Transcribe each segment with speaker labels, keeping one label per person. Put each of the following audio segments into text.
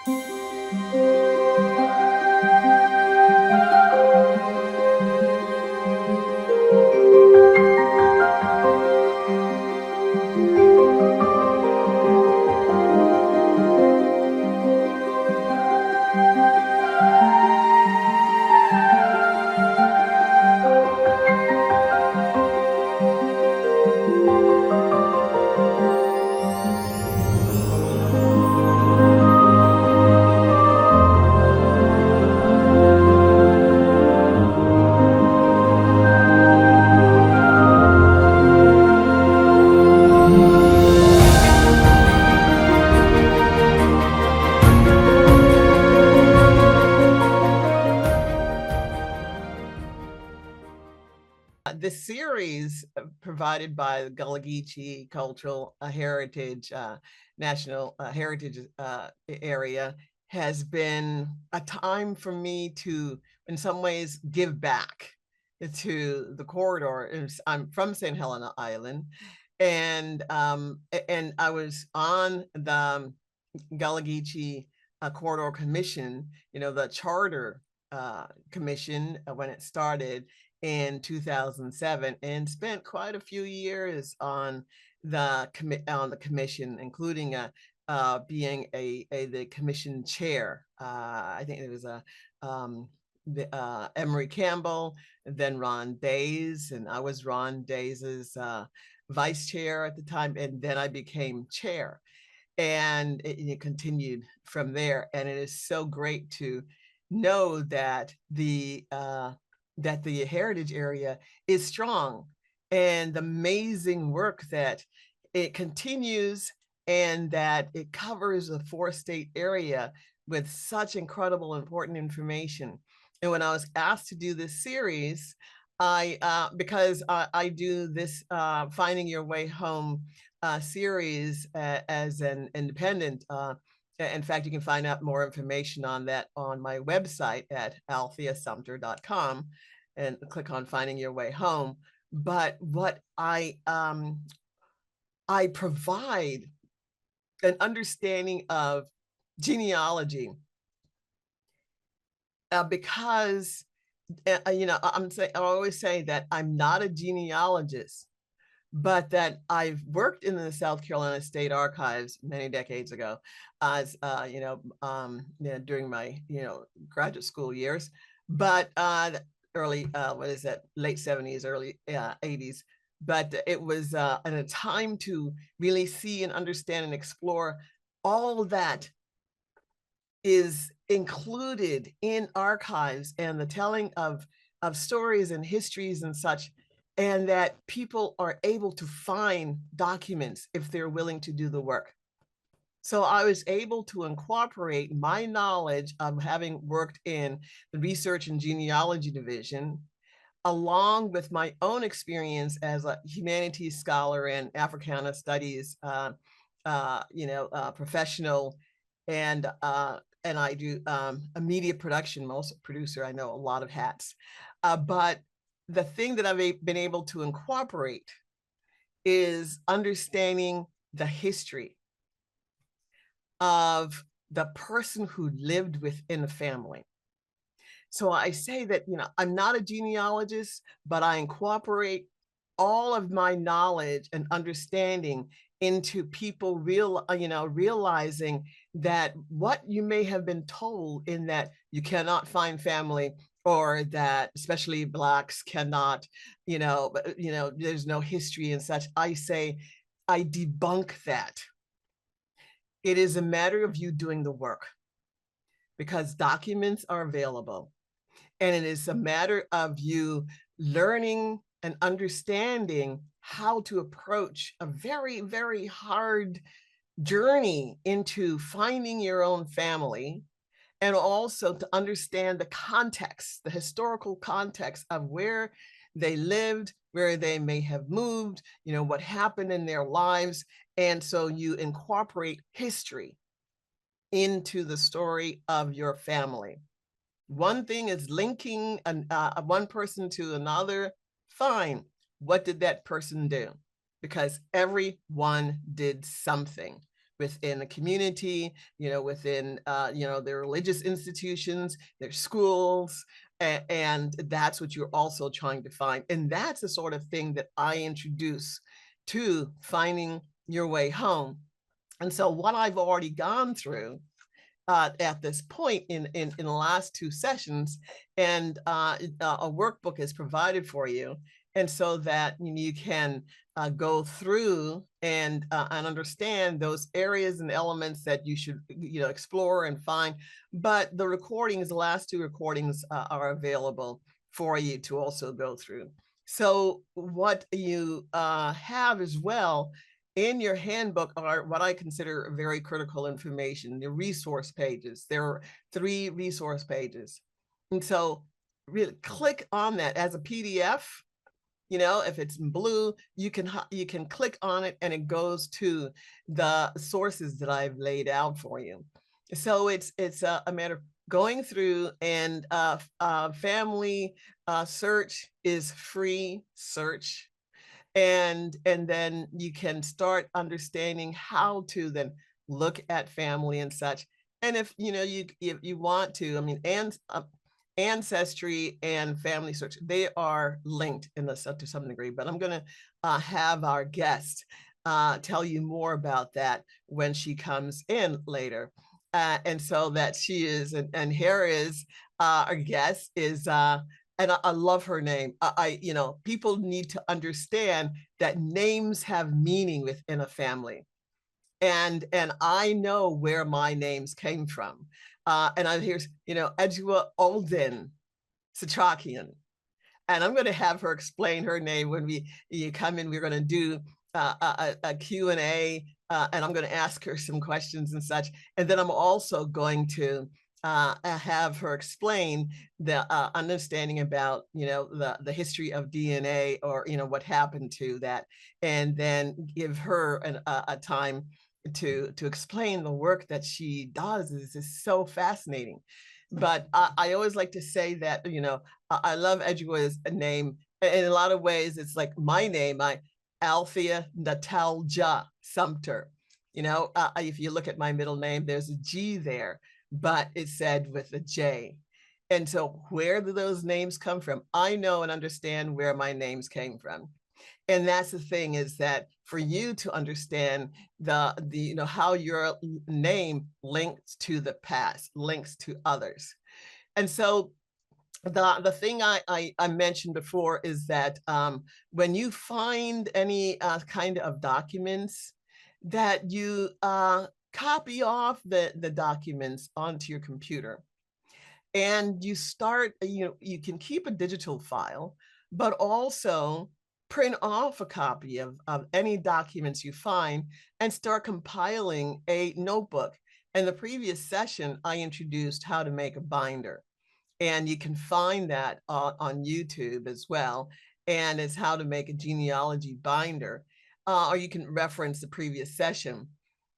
Speaker 1: The series provided by the Gullah Geechee Cultural Heritage National Heritage Area has been a time for me to, in some ways, give back to the corridor. I'm from St. Helena Island, and I was on the Gullah Geechee Corridor Commission, the charter commission when it started in 2007, and spent quite a few years on the commission, including being the commission chair. I think it was Emery Campbell, then Ron Days, and I was Ron Days's vice chair at the time, and then I became chair, and it continued from there. And it is so great to know that the heritage area is strong, and the amazing work that it continues, and that it covers a 4-state area with such incredible, important information. And when I was asked to do this series, because I do this Finding Your Way Home series as an independent. In fact, you can find out more information on that on my website at altheasumpter.com and click on Finding Your Way Home. But what I provide an understanding of genealogy because I always say that I'm not a genealogist, but that I've worked in the South Carolina State Archives many decades ago, as during my graduate school years, but early late 70s, early 80s. But it was at a time to really see and understand and explore all that is included in archives and the telling of stories and histories and such, and that people are able to find documents if they're willing to do the work. So I was able to incorporate my knowledge of having worked in the research and genealogy division, along with my own experience as a humanities scholar and Africana studies professional, and I do a media production, most producer. I know a lot of hats, but the thing that I've been able to incorporate is understanding the history of the person who lived within the family. So I say that, I'm not a genealogist, but I incorporate all of my knowledge and understanding into people realizing that what you may have been told, in that you cannot find family, or that especially Blacks cannot, there's no history and such. I say, I debunk that. It is a matter of you doing the work, because documents are available. And it is a matter of you learning and understanding how to approach a very, very hard journey into finding your own family, and also to understand the context, the historical context of where they lived, where they may have moved, what happened in their lives. And so you incorporate history into the story of your family. One thing is linking one person to another. Fine. What did that person do? Because everyone did something within the community, within, their religious institutions, their schools, and that's what you're also trying to find. And that's the sort of thing that I introduce to finding your way home. And so what I've already gone through at this point in the last two sessions, and a workbook is provided for you, and so that you can go through and understand those areas and elements that you should explore and find. But the recordings, the last two recordings, are available for you to also go through. So what you have as well in your handbook are what I consider very critical information, the resource pages. There are 3 resource pages. And so really click on that as a PDF. If it's in blue, you can click on it and it goes to the sources that I've laid out for you. So it's a matter of going through, and family search is free search. And then you can start understanding how to then look at family and such. And if you want to, I mean, and ancestry and family search, they are linked to some degree. But I'm going to have our guest tell you more about that when she comes in later. And so that she is, and here is our guest is and I love her name. People need to understand that names have meaning within a family. And I know where my names came from. And I'm here, Edgua Olden Satrakian. And I'm going to have her explain her name when you come in. We're going to do a Q&A, and I'm going to ask her some questions and such. And then I'm also going to have her explain the understanding about the history of DNA, or what happened to that, and then give her a time to explain the work that she does. This is so fascinating. But I always like to say that I love Edgewa's name. In a lot of ways, it's like my name, Althea Sumpter. If you look at my middle name, there's a G there, but it's said with a J. And so where do those names come from? I know and understand where my names came from. And that's the thing, is that for you to understand the how your name links to the past, links to others. And so the thing I mentioned before is that when you find any kind of documents, that you copy off the documents onto your computer, and you start, you can keep a digital file, but also print off a copy of any documents you find and start compiling a notebook. In the previous session, I introduced how to make a binder, and you can find that on YouTube as well. And it's how to make a genealogy binder, or you can reference the previous session.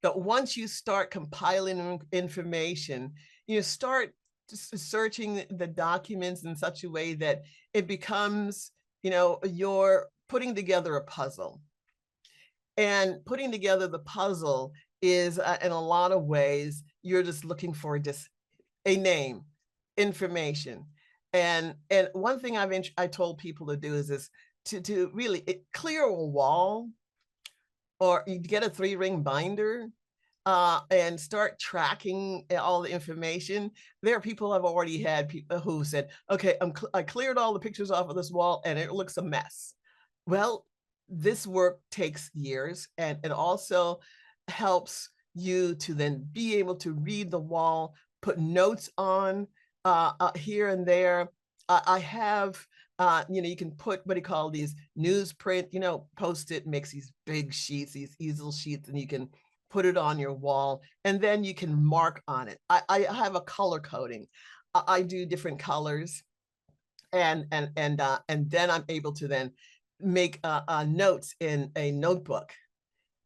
Speaker 1: But once you start compiling information, you start searching the documents in such a way that it becomes, you're putting together a puzzle. And putting together the puzzle is, in a lot of ways, you're just looking for just a name, information. And one thing I told people to do is this, to really clear a wall, or you get a 3-ring binder, and start tracking all the information. There are people I've already had people who said, okay, I cleared all the pictures off of this wall and it looks a mess. Well, this work takes years, and it also helps you to then be able to read the wall, put notes on here and there. I have, you can put what do you call these newsprint, Post-it makes these big sheets, these easel sheets, and you can put it on your wall, and then you can mark on it. I have a color coding. I do different colors, and then I'm able to then make notes in a notebook,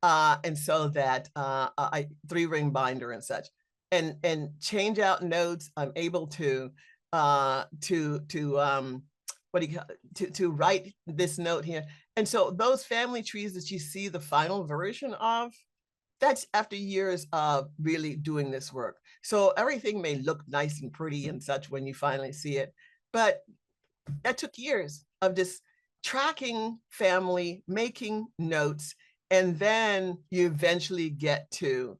Speaker 1: and so that I 3-ring binder and such, and change out notes. I'm able to what do you to write this note here. And so those family trees that you see the final version of, that's after years of really doing this work. So everything may look nice and pretty and such when you finally see it, but that took years of just tracking family, making notes, and then you eventually get to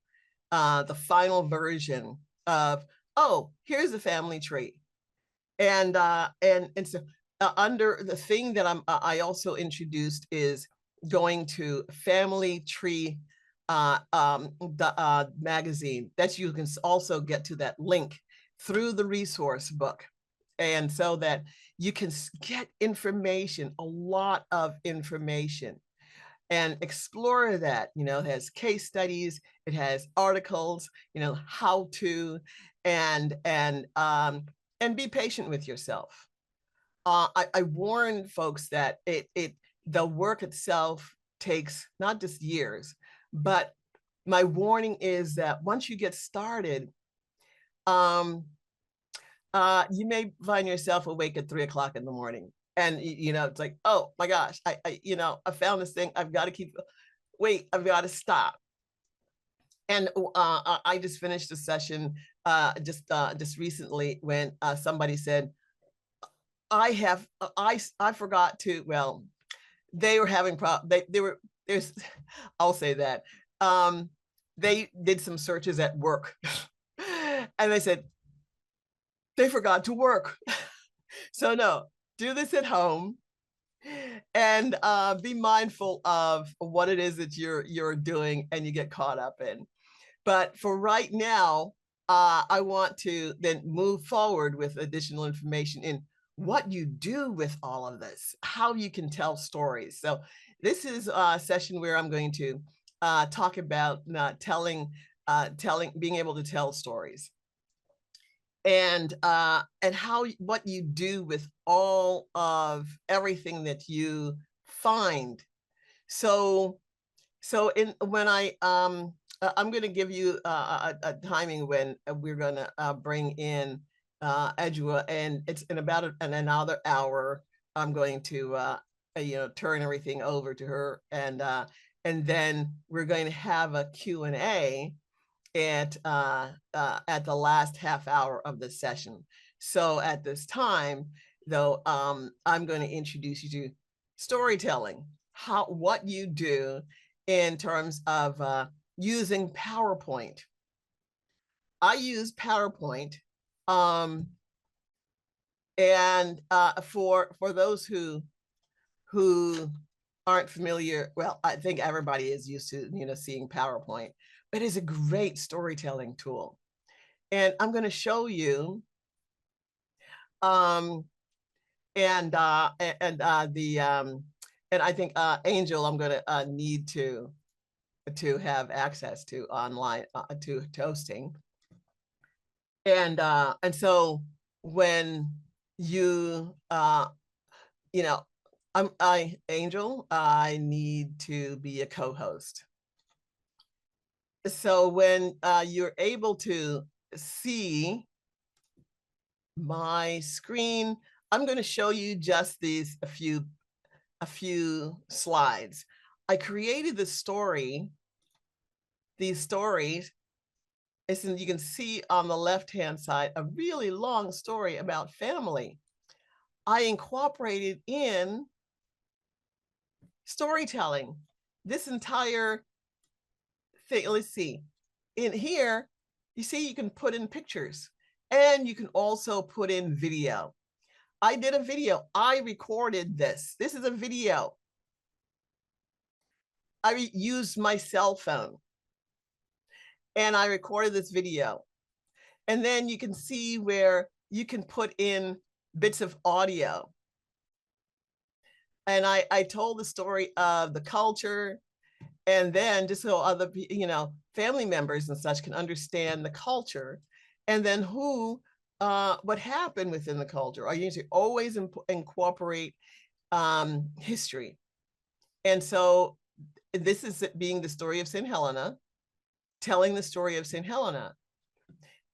Speaker 1: the final version of, oh, here's the family tree. And so under the thing that I also introduced is going to family tree magazine that you can also get to that link through the resource book, and so that you can get information, a lot of information, and explore that. You know, it has case studies, it has articles, you know, how to, and be patient with yourself. I warn folks that the work itself takes not just years, but my warning is that once you get started, um, you may find yourself awake at 3 o'clock in the morning. And you know, it's like, oh my gosh, I found this thing. I've got to wait, I've got to stop. And I just finished a session just recently when somebody said, I forgot to, well, they were having they were, there's, I'll say that. They did some searches at work and they said, they forgot to work. So no, do this at home and be mindful of what it is that you're doing and you get caught up in. But for right now, I want to then move forward with additional information in what you do with all of this, how you can tell stories. So this is a session where I'm going to talk about being able to tell stories, and how, what you do with all of everything that you find. So in when I'm going to give you a timing when we're going to bring in Edgua, and it's in about in another hour. I'm going to turn everything over to her, and then we're going to have a Q&A at the last half hour of the session. So at this time, though, I'm going to introduce you to storytelling, what you do in terms of using PowerPoint. I use PowerPoint, and for those who aren't familiar, well, I think everybody is used to seeing PowerPoint, but it's a great storytelling tool. And I'm going to show you, and I think Angel, I'm going to need to have access to online to hosting, and so when you Angel, I need to be a co-host. So when you're able to see my screen, I'm going to show you just a few slides. I created the story, these stories, and you can see on the left-hand side a really long story about family. I incorporated in storytelling this entire thing. Let's see. In here, you see you can put in pictures, and you can also put in video. I did a video. I recorded this. This is a video. I used my cell phone and I recorded this video. And then you can see where you can put in bits of audio. And I told the story of the culture, and then just so other family members and such can understand the culture, and then what happened within the culture. I usually always incorporate history. And so this is being the story of St. Helena, telling the story of St. Helena.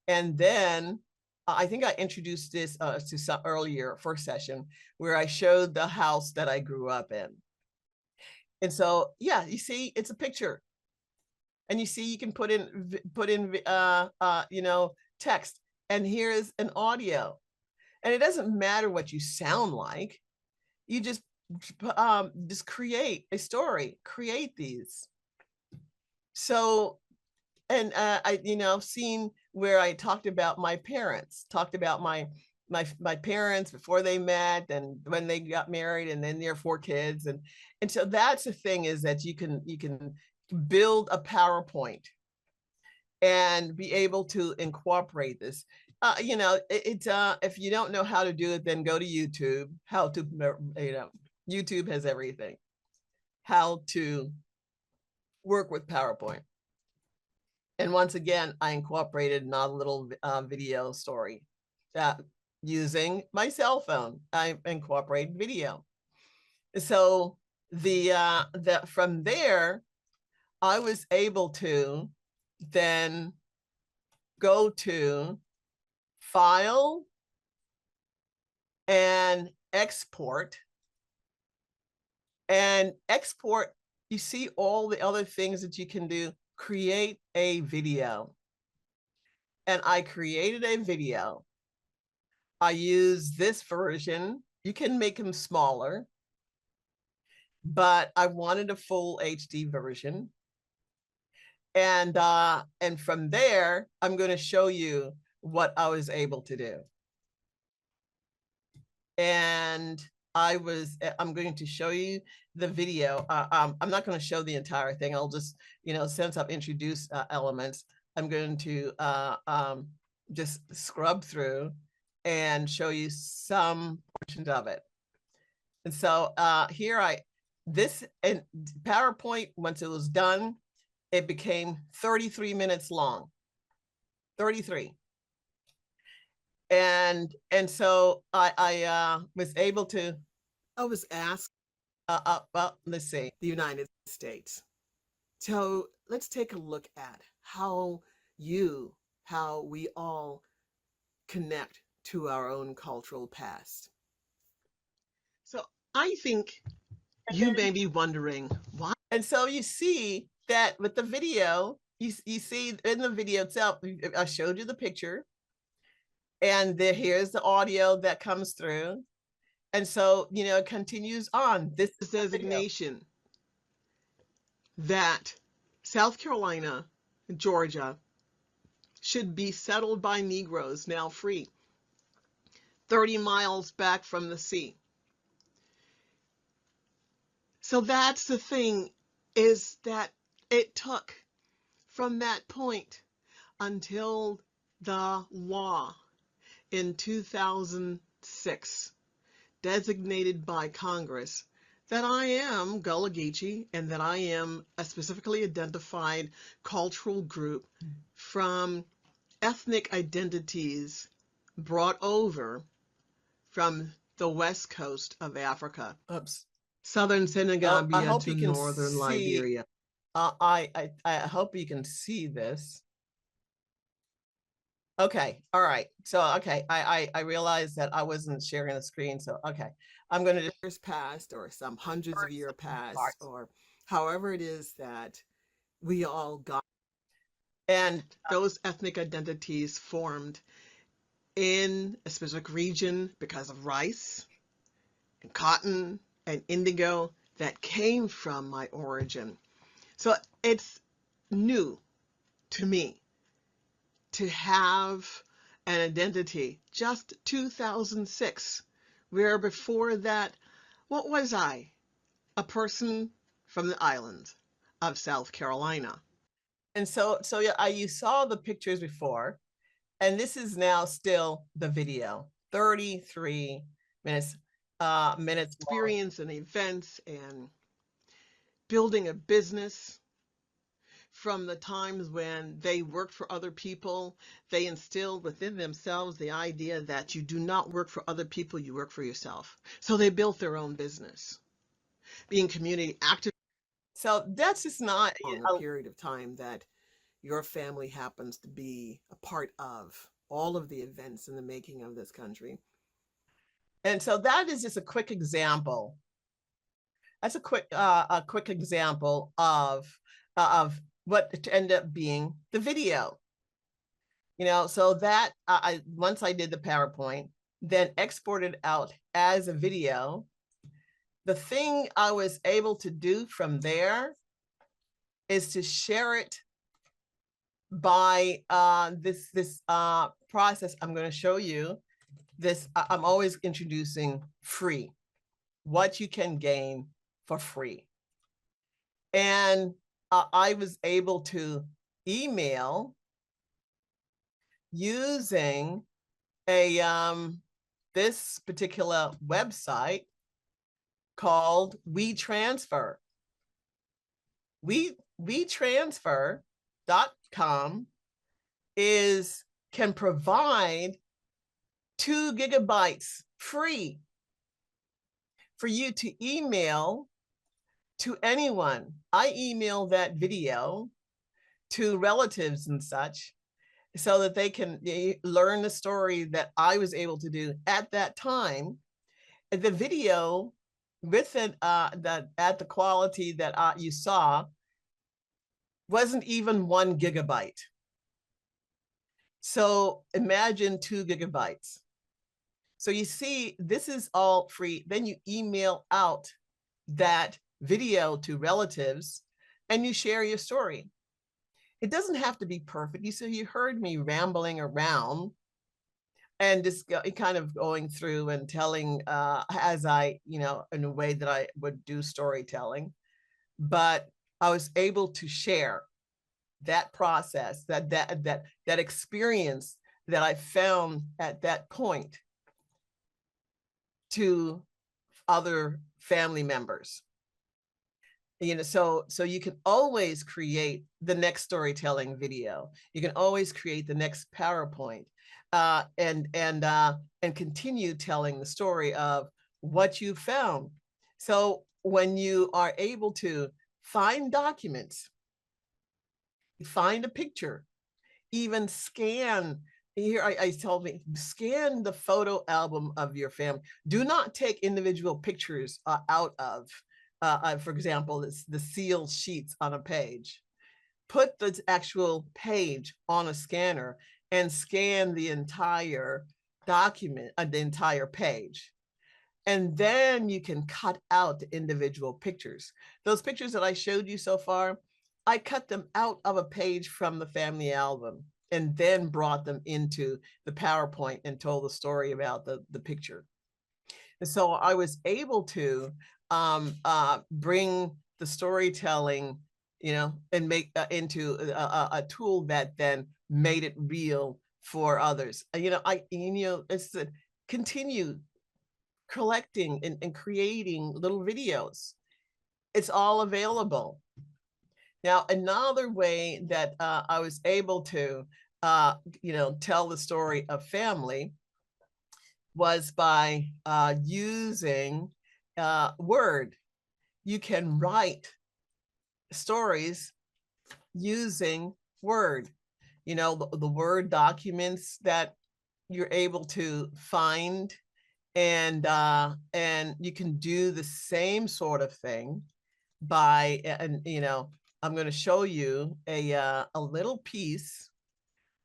Speaker 1: And then I think I introduced this to some earlier first session where I showed the house that I grew up in. And so, yeah, you see, it's a picture. And you see, you can put in text, and here's an audio. And it doesn't matter what you sound like. You just create a story, create these. So, and I've seen where I talked about my parents, talked about my parents before they met and when they got married, and then their 4 kids, and so that's the thing, is that you can build a PowerPoint and be able to incorporate this. If you don't know how to do it, then go to YouTube. YouTube has everything. How to work with PowerPoint. And once again, I incorporated another little video story using my cell phone. I incorporated video. So from there, I was able to then go to File and Export. And export, you see all the other things that you can do. Create a video. And I created a video. I use this version. You can make them smaller, but I wanted a full HD version. And from there, I'm going to show you what I was able to do. And I'm going to show you the video. I'm not going to show the entire thing. I'll just, since I've introduced elements, I'm going to just scrub through and show you some portions of it. And so this and PowerPoint, once it was done, it became 33 minutes long. 33. And so I was able to. I was asked. Well, let's see, the United States. So let's take a look at how we all connect to our own cultural past. So I think you may be wondering why. And so you see that with the video, you see in the video itself, I showed you the picture, and here's the audio that comes through. And so, it continues on. This is designation that South Carolina, Georgia, should be settled by Negroes, now free, 30 miles back from the sea. So that's the thing, is that it took from that point until the law in 2006 designated by Congress that I am Gullah Geechee, and that I am a specifically identified cultural group from ethnic identities brought over from the west coast of Africa. Oops. Southern Senegambia to northern Liberia. I hope you can see this. Okay, all right. So, okay, I realized that I wasn't sharing the screen. So, okay, I'm going to years past, or some hundreds of years past, or however it is that we all got. And those ethnic identities formed in a specific region because of rice and cotton and indigo that came from my origin. So it's new to me to have an identity just 2006, where before that, what was I? A person from the island of South Carolina. And so yeah, you saw the pictures before, and this is now still the video, 33 minutes. Experience and events and building a business. From the times when they worked for other people, they instilled within themselves the idea that you do not work for other people, you work for yourself. So they built their own business, being community active. So that's just not a period of time that your family happens to be a part of all of the events in the making of this country. And so that is just a quick example. That's a quick example of what ended up being the video. So that once I did the PowerPoint, then exported out as a video. The thing I was able to do from there is to share it by this process I'm going to show you. I'm always introducing free, what you can gain for free. And I was able to email using this particular website called WeTransfer. WeTransfer.com can provide 2 gigabytes free for you to email to anyone. I email that video to relatives and such so that they can learn the story that I was able to do at that time. The video with it, at the quality that you saw, wasn't even 1 gigabyte. So imagine 2 gigabytes. So you see, this is all free. Then you email out that video to relatives and you share your story. It doesn't have to be perfect. You heard me rambling around and just kind of going through and telling as I, in a way that I would do storytelling. But I was able to share that process, that experience that I found at that point to other family members. So you can always create the next storytelling video. You can always create the next PowerPoint, and continue telling the story of what you found. So when you are able to find documents, find a picture, even scan. Here I told me, scan the photo album of your family. Do not take individual pictures out of, for example, the sealed sheets on a page. Put the actual page on a scanner and scan the entire document, the entire page. And then you can cut out the individual pictures. Those pictures that I showed you so far, I cut them out of a page from the family album and then brought them into the PowerPoint and told the story about the picture. And so I was able to bring the storytelling, and make into a tool that then made it real for others. It's continue collecting and creating little videos. It's all available. Now, another way that I was able to, tell the story of family was by using Word. You can write stories using Word. The Word documents that you're able to find, and you can do the same sort of thing by, I'm going to show you a little piece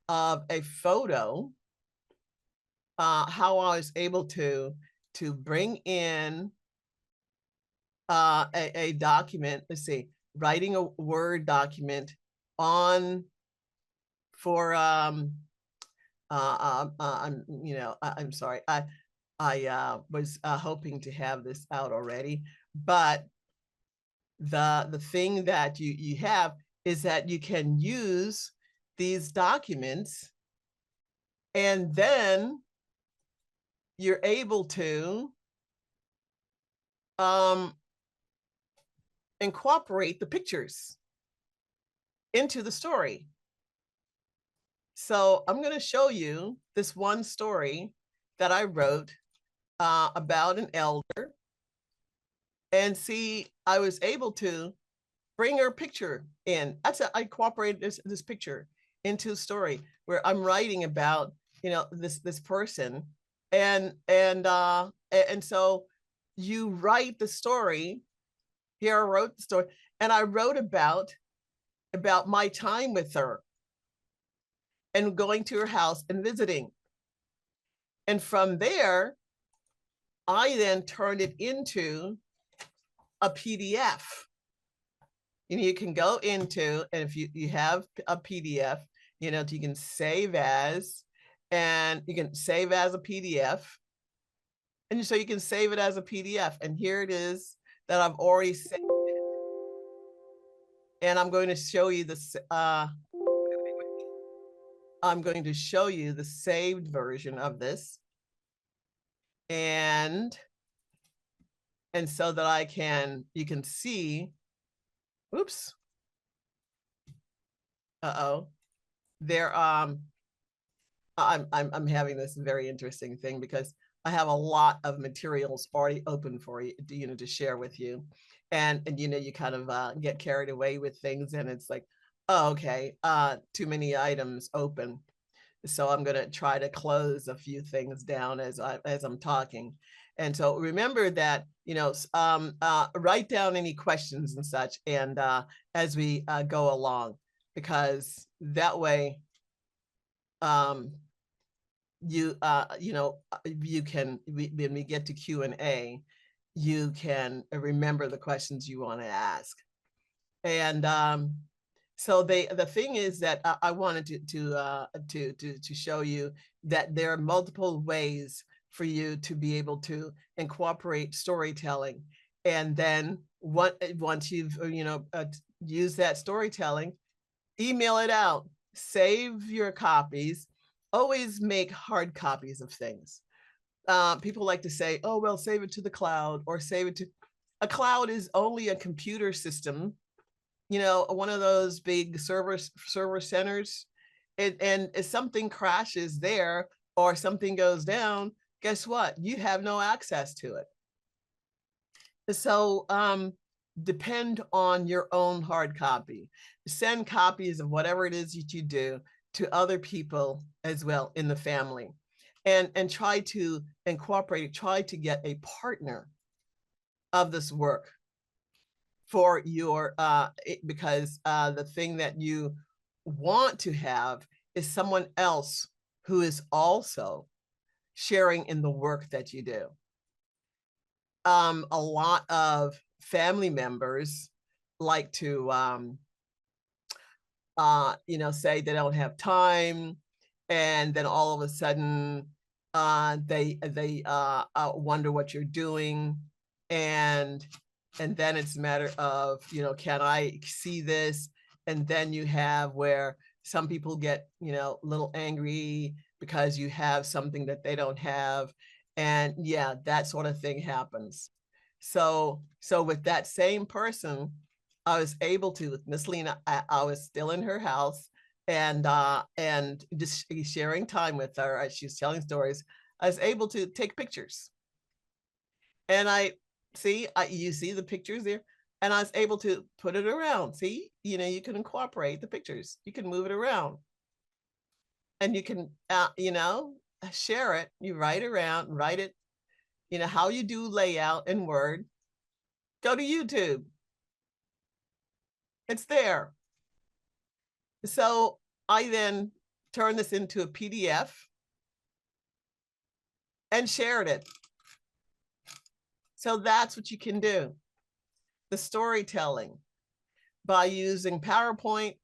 Speaker 1: of a photo, how I was able to bring in a document. Let's see, writing a Word document on for I'm sorry, I was hoping to have this out already, but the thing that you have is that you can use these documents, and then you're able to incorporate the pictures into the story. So I'm going to show you this one story that I wrote about an elder, and see, I was able to bring her picture in. I incorporated this picture into a story where I'm writing about, this person, and so you write the story. Here I wrote the story, and I wrote about about my time with her and going to her house and visiting. And from there, I then turned it into a PDF. You can go into, and if you have a PDF, you can save as, and you can save as a PDF. And so you can save it as a PDF. And here it is that I've already saved. And I'm going to show you this. I'm going to show you the saved version of this. And so that you can see, oops. There, I'm having this very interesting thing because I have a lot of materials already open for you, to share with you. And you kind of get carried away with things, and it's like, oh, okay, too many items open. So I'm going to try to close a few things down as I'm talking. And so remember that, write down any questions and such, and as we go along, because that way, you can, when we get to Q&A, you can remember the questions you want to ask. And so the thing is that I wanted to show you that there are multiple ways for you to be able to incorporate storytelling. And then once you've used that storytelling, email it out, save your copies. Always make hard copies of things. People like to say, oh, well, save it to the cloud, or save it to a cloud is only a computer system, one of those big server centers. And if something crashes there or something goes down, guess what? You have no access to it. So depend on your own hard copy. Send copies of whatever it is that you do to other people as well in the family, and try to incorporate, try to get a partner of this work for your, because the thing that you want to have is someone else who is also sharing in the work that you do. A lot of family members like to, say they don't have time, and then all of a sudden they wonder what you're doing, and then it's a matter of, can I see this? And then you have where some people get, a little angry because you have something that they don't have. And yeah, that sort of thing happens. So with that same person, I was able to, with Miss Lena, I was still in her house, and just sharing time with her as she was telling stories. I was able to take pictures. And you see the pictures there, and I was able to put it around. See, you can incorporate the pictures. You can move it around, and you can, share it. You write it, how you do layout in Word. Go to YouTube. It's there. So I then turned this into a PDF and shared it. So that's what you can do. The storytelling by using PowerPoint,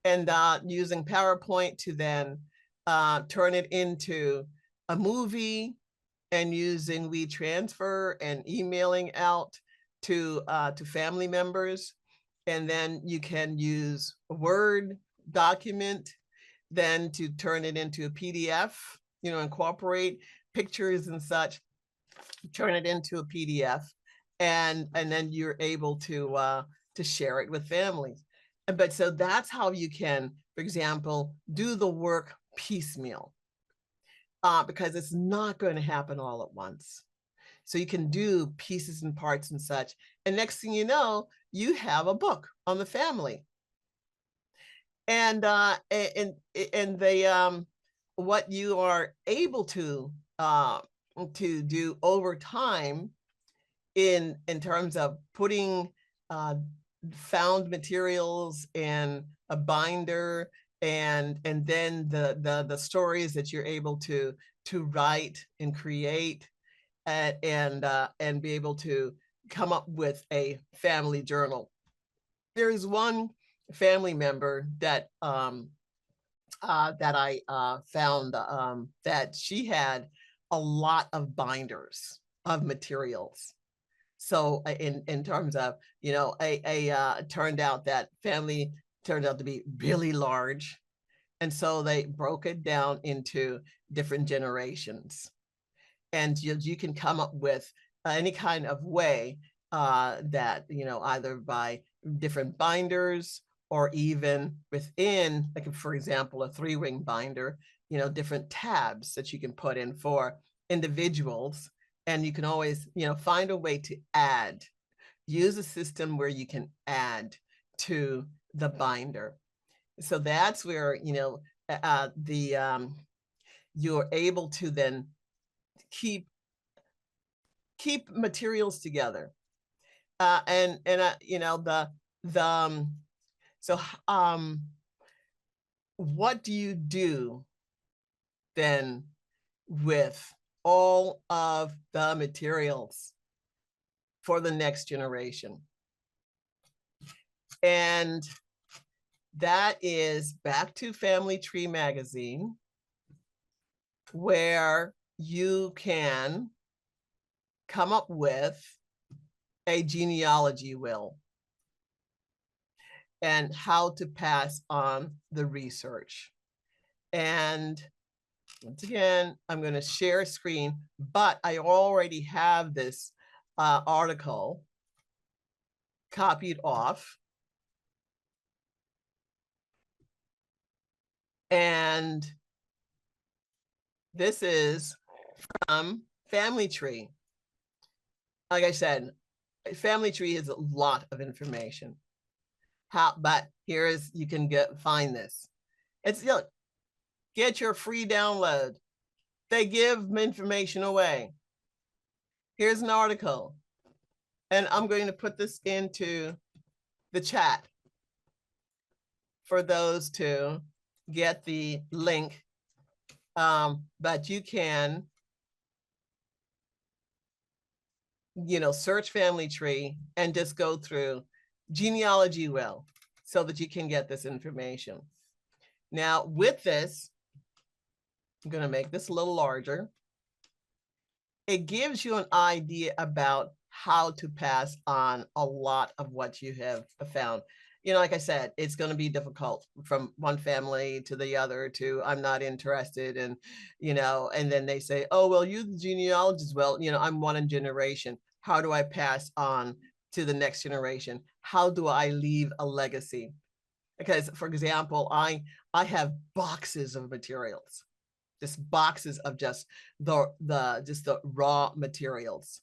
Speaker 1: and using PowerPoint to then turn it into a movie, and using WeTransfer and emailing out to family members. And then you can use a Word document then to turn it into a PDF, incorporate pictures and such, turn it into a PDF, and then you're able to share it with families. But so that's how you can, for example, do the work piecemeal, because it's not going to happen all at once. So you can do pieces and parts and such. And next thing you know, you have a book on the family. And what you are able to do over time in terms of putting found materials in a binder, and then the stories that you're able to write and create, and be able to come up with a family journal. There is one family member that that I found that she had a lot of binders of materials. So in terms of, you know, turned out that family turned out to be really large. And so they broke it down into different generations. And you can come up with any kind of way that, you know, either by different binders or even within, like for example, a 3-ring binder, you know, different tabs that you can put in for individuals. And you can always, you know, find a way to add, use a system where you can add to the binder. So that's where, you know, you're able to then keep materials together. And you know, so what do you do then with all of the materials for the next generation? And that is back to Family Tree Magazine, where you can come up with a genealogy will and how to pass on the research. And once again, I'm going to share a screen, but I already have this article copied off. And this is from Family Tree. Like I said, Family Tree is a lot of information. But here's, you can find this. It's, you know, get your free download. They give information away. Here's an article. And I'm going to put this into the chat for those to get the link. But you can, you know, search Family Tree and just go through genealogy will so that you can get this information. Now with this, I'm going to make this a little larger. It gives you an idea about how to pass on a lot of what you have found. You know, like I said, it's going to be difficult from one family to the other to, I'm not interested. And, you know, and then they say, oh, well, you the genealogist. Well, you know, I'm one generation. How do I pass on to the next generation? How do I leave a legacy? Because, for example, I have boxes of materials, just boxes of just the raw materials.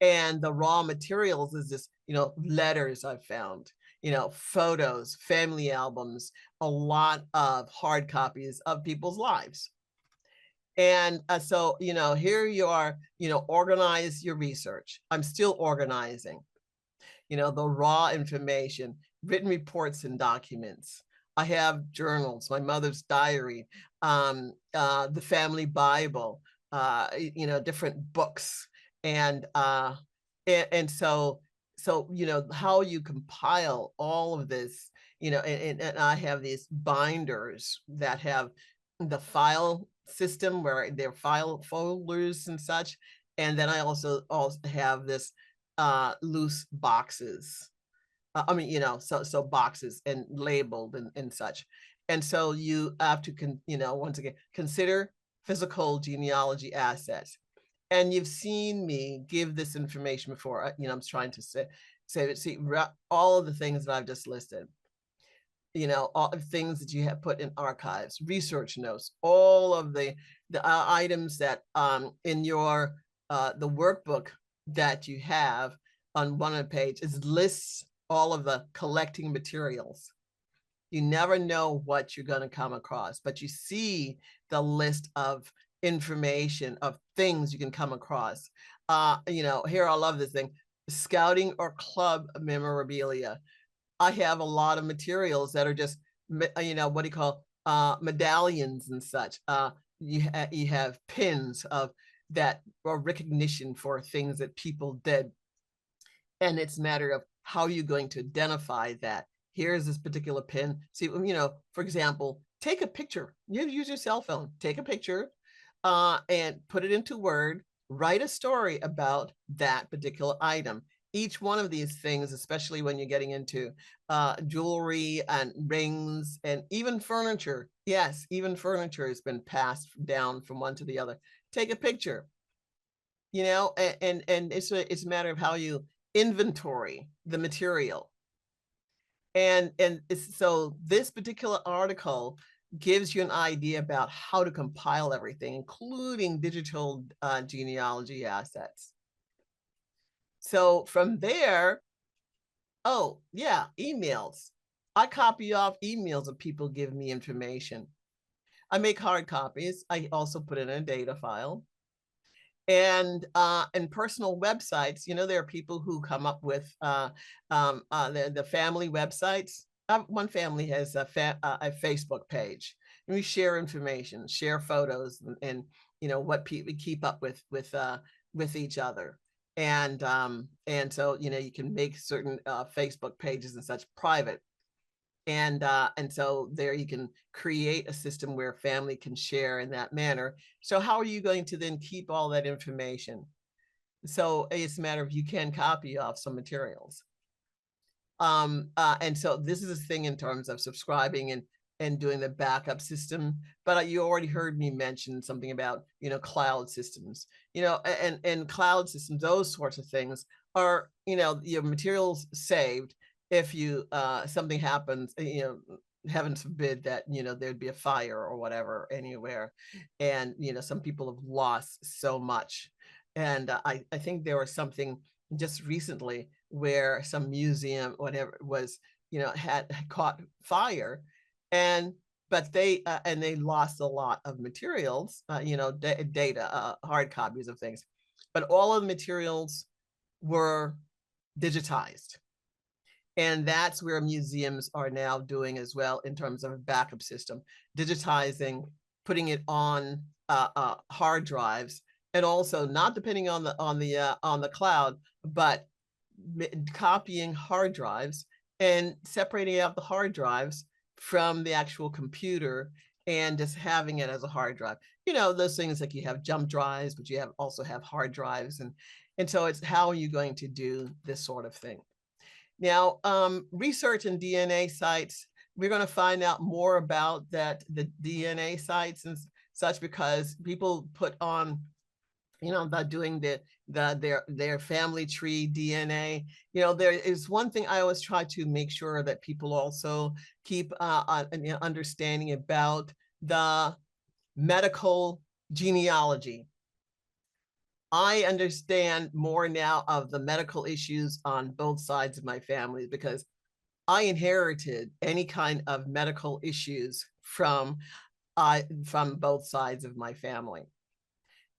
Speaker 1: And the raw materials is just, you know, letters I've found, you know, photos, family albums, a lot of hard copies of people's lives. And so, you know, here you are, you know, organize your research. I'm still organizing, you know, the raw information, written reports and documents. I have journals, my mother's diary, the family Bible, you know, different books. And so, you know, how you compile all of this, you know, and I have these binders that have the file system where they're file folders and such. And then I also have this loose boxes. I mean, you know, so boxes and labeled and such. And so you have to, you know, once again, consider physical genealogy assets. And you've seen me give this information before. You know, I'm trying to say see all of the things that I've just listed. You know, all the things that you have put in archives, research notes, all of the items that in your the workbook that you have on one page is lists all of the collecting materials. You never know what you're going to come across, but you see the list of information of things you can come across. You know, here, I love this thing. scouting or club memorabilia. I have a lot of materials that are just, you know, what do you call, medallions and such. You have pins of that or recognition for things that people did. And it's a matter of how you're going to identify that. Here's this particular pin. See, you know, for example, take a picture. You use your cell phone, take a picture and put it into Word, write a story about that particular item. Each one of these things, especially when you're getting into jewelry and rings and even furniture. Yes, even furniture has been passed down from one to the other. Take a picture, you know, and it's a matter of how you inventory the material. And so this particular article gives you an idea about how to compile everything, including digital genealogy assets. So from there, oh yeah, emails. I copy off emails of people give me information. I make hard copies. I also put it in a data file. And personal websites, you know, there are people who come up with the family websites. One family has a Facebook page, and we share information, share photos, and you know what people keep up with each other. And so you know you can make certain Facebook pages and such private. And so there you can create a system where family can share in that manner. So how are you going to then keep all that information? So it's a matter of you can copy off some materials. And so this is a thing in terms of subscribing and doing the backup system. But you already heard me mention something about, you know, cloud systems, you know, and cloud systems, those sorts of things are, you know, your materials saved. If you something happens, you know, heaven forbid that, you know, there'd be a fire or whatever anywhere. And, you know, some people have lost so much. And I think there was something just recently where some museum, whatever, was, you know, had caught fire, and but they lost a lot of materials, you know, data, hard copies of things, but all of the materials were digitized. And that's where museums are now doing as well in terms of a backup system, digitizing, putting it on hard drives, and also not depending on the cloud, but copying hard drives and separating out the hard drives from the actual computer and just having it as a hard drive. You know, those things like you have jump drives, but you also have hard drives. And so it's how are you going to do this sort of thing? Now, research and DNA sites, we're going to find out more about that, the DNA sites and such, because people put on, you know, about doing their family tree DNA. You know, there is one thing I always try to make sure that people also keep an understanding about the medical genealogy. I understand more now of the medical issues on both sides of my family because I inherited any kind of medical issues from both sides of my family.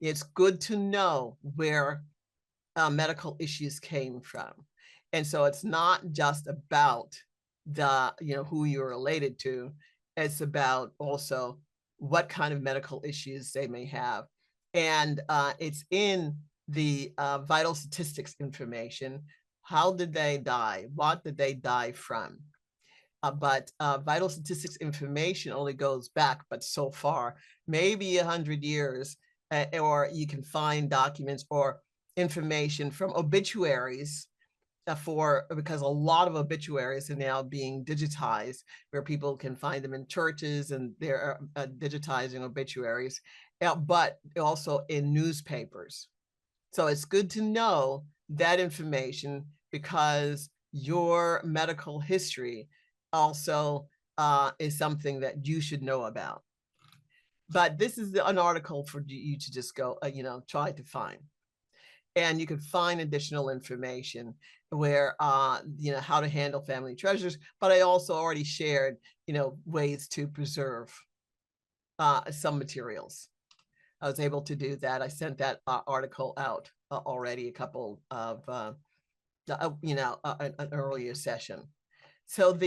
Speaker 1: It's good to know where medical issues came from. And so it's not just about the, you know, who you're related to. It's about also what kind of medical issues they may have. And it's in the vital statistics information. How did they die? What did they die from? But vital statistics information only goes back, but so far, maybe 100 years, or you can find documents or information from obituaries because a lot of obituaries are now being digitized, where people can find them in churches and they're digitizing obituaries, but also in newspapers. So it's good to know that information because your medical history also is something that you should know about. But this is an article for you to just go, you know, try to find. And you can find additional information where, you know, how to handle family treasures. But I also already shared, you know, ways to preserve some materials. I was able to do that. I sent that article out already a couple of an earlier session. So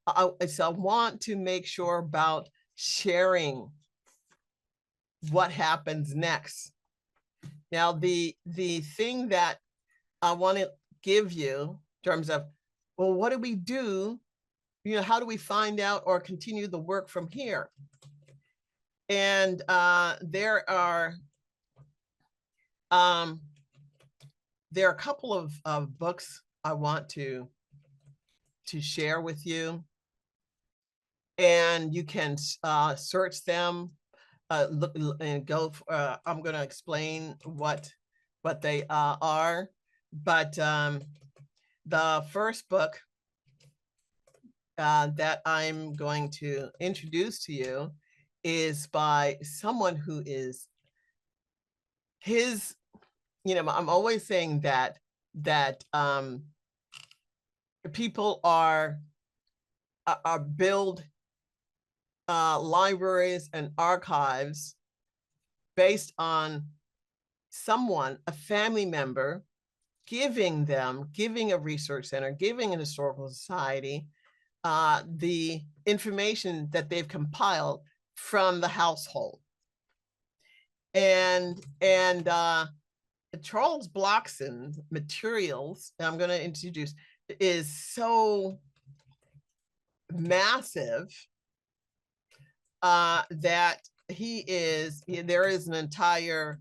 Speaker 1: I want to make sure about sharing what happens next. Now, the thing that I want to give you in terms of, well, what do we do? How do we find out or continue the work from here? And there are a couple of books I want to share with you, and you can search them, look and go. I'm going to explain what they are, but the first book that I'm going to introduce to you is by someone who is I'm always saying that people are build libraries and archives based on someone, a family member, giving a research center, giving a historical society the information that they've compiled from the household. And Charles Blockson's materials, I'm going to introduce, is so massive that there is an entire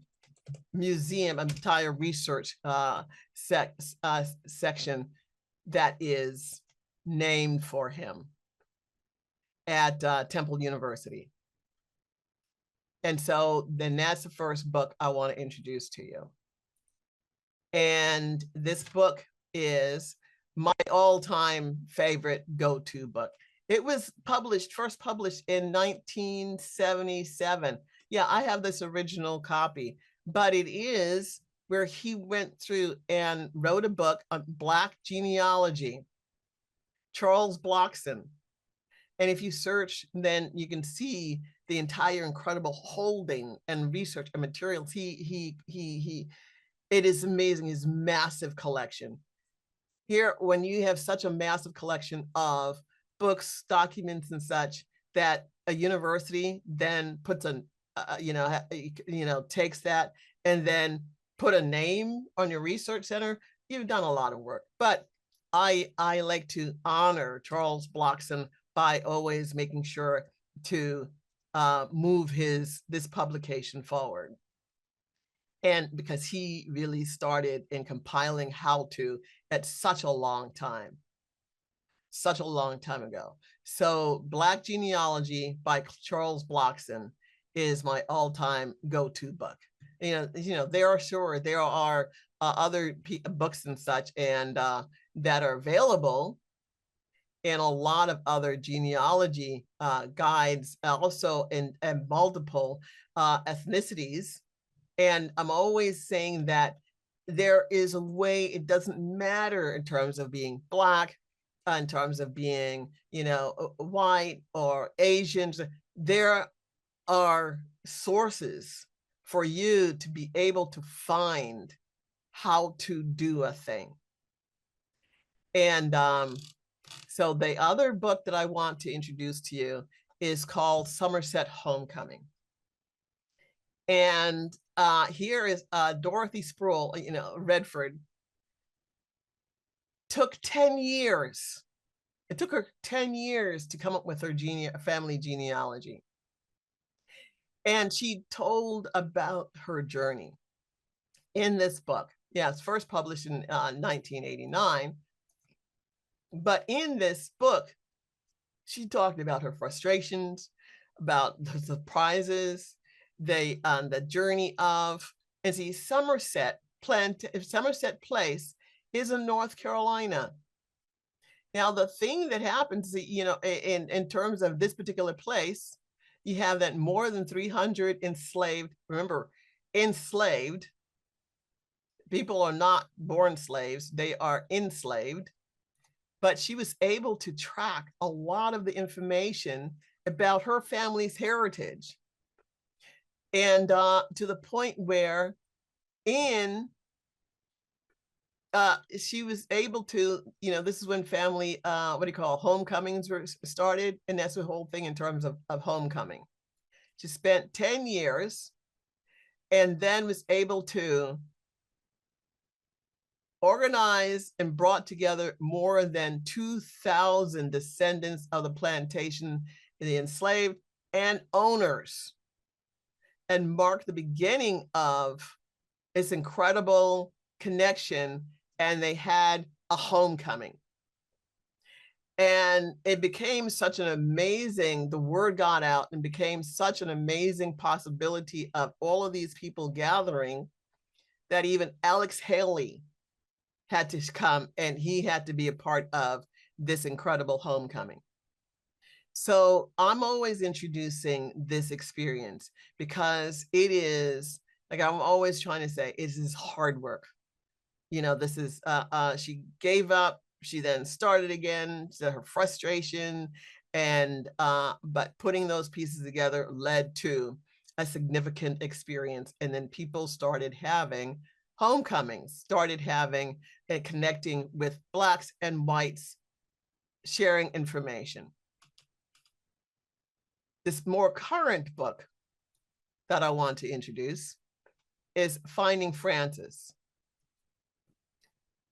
Speaker 1: museum, an entire research section that is named for him at Temple University. And so then that's the first book I want to introduce to you. And this book is my all-time favorite go-to book. It was first published in 1977. Yeah, I have this original copy, but it is where he went through and wrote a book on Black genealogy, Charles Blockson. And if you search, then you can see the entire incredible holding and research and materials. It is amazing, his massive collection. Here, when you have such a massive collection of books, documents, and such, that a university then puts takes that and then put a name on your research center, you've done a lot of work. But I like to honor Charles Blockson by always making sure to move this publication forward. And because he really started in compiling how-to at such a long time ago. So Black Genealogy by Charles Blockson is my all-time go-to book. There are other books and such and that are available, and a lot of other genealogy guides also in multiple ethnicities. And I'm always saying that there is a way, it doesn't matter in terms of being Black, in terms of being, white or Asians. There are sources for you to be able to find how to do a thing. And so the other book that I want to introduce to you is called Somerset Homecoming. And here is Dorothy Sproul, Redford. Took 10 years. It took her 10 years to come up with her family genealogy. And she told about her journey in this book. Yeah, it's first published in 1989. But in this book, she talked about her frustrations, about the surprises, the journey of, and see, Somerset Place is in North Carolina. Now, the thing that happens, in terms of this particular place, you have that more than 300 enslaved, remember, enslaved, people are not born slaves, they are enslaved, but she was able to track a lot of the information about her family's heritage. And to the point where in she was able to, this is when family, what do you call, homecomings were started. And that's the whole thing in terms of homecoming. She spent 10 years and then was able to organize and brought together more than 2,000 descendants of the plantation, the enslaved and owners, and marked the beginning of its incredible connection. And they had a homecoming. And it became such an amazing, the word got out and became such an amazing possibility of all of these people gathering that even Alex Haley had to come and he had to be a part of this incredible homecoming. So I'm always introducing this experience because it is, like I'm always trying to say, it is hard work. This is, she gave up, she then started again, so her frustration, and but putting those pieces together led to a significant experience. And then people started having homecomings, started having and connecting with Blacks and whites, sharing information. This more current book that I want to introduce is Finding Frances.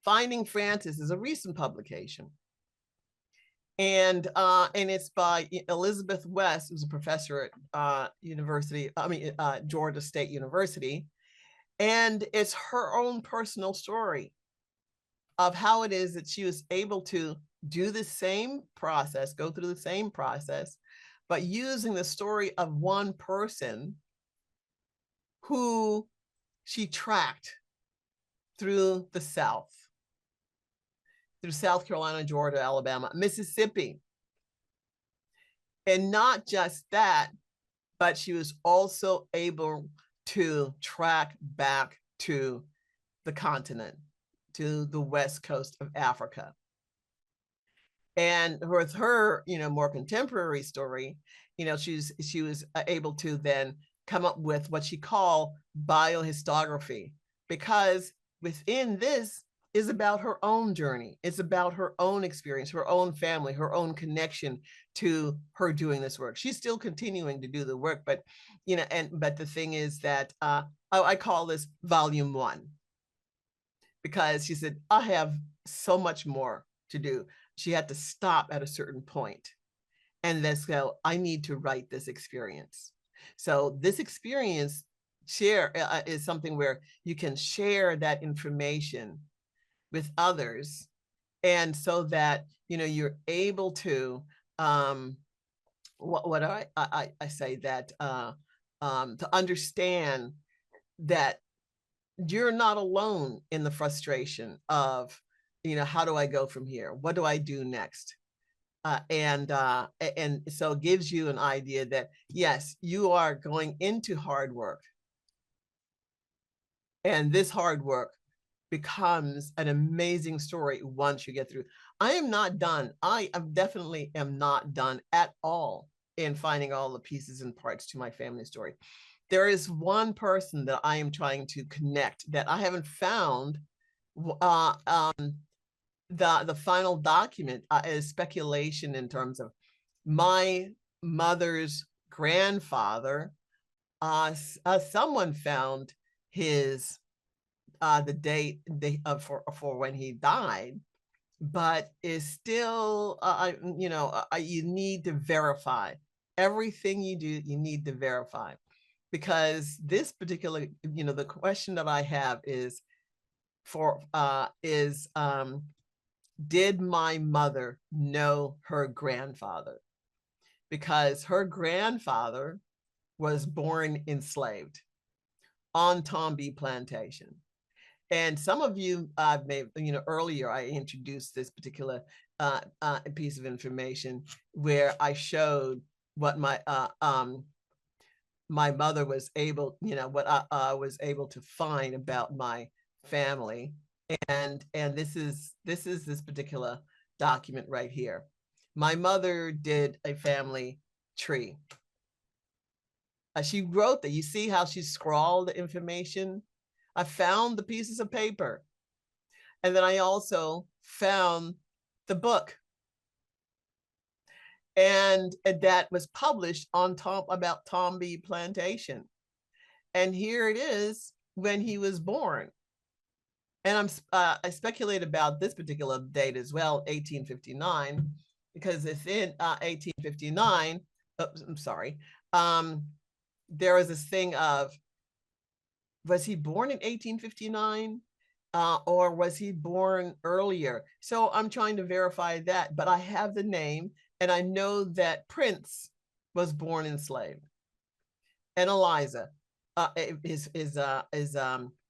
Speaker 1: Finding Frances is a recent publication. And it's by Elizabeth West, who's a professor at Georgia State University. And it's her own personal story of how it is that she was able to do the same process, go through the same process, but using the story of one person who she tracked through the South, through South Carolina, Georgia, Alabama, Mississippi. And not just that, but she was also able to track back to the continent, to the west coast of Africa. And with her, more contemporary story, she was able to then come up with what she called biohistography, because within this is about her own journey. It's about her own experience, her own family, her own connection to her doing this work. She's still continuing to do the work, but but the thing is that I call this volume 1, because she said, I have so much more to do. She had to stop at a certain point and then go, I need to write this experience. So this experience is something where you can share that information with others, and so that you're able to what I say that to understand that you're not alone in the frustration of how do I go from here, what do I do next, and so it gives you an idea that yes, you are going into hard work, and this hard work becomes an amazing story once you get through. I am not done. I definitely am not done at all in finding all the pieces and parts to my family story. There is one person that I am trying to connect that I haven't found. The final document is speculation in terms of my mother's grandfather. Someone found his the date for when he died, but is still you need to verify everything you do. You need to verify, because this particular the question that I have is did my mother know her grandfather? Because her grandfather was born enslaved on Tomby Plantation. And some of you may, earlier I introduced this particular piece of information where I showed what my mother was able, what I was able to find about my family. And this is this particular document right here. My mother did a family tree. She wrote that. You see how she scrawled the information? I found the pieces of paper. And then I also found the book, and that was published on Tom about Tom B plantation. And here it is when he was born. And I speculate about this particular date as well, 1859, because it's in 1859. Oops, I'm sorry. There was this thing of, was he born in 1859? Or was he born earlier? So I'm trying to verify that, but I have the name, and I know that Prince was born enslaved, and Eliza, his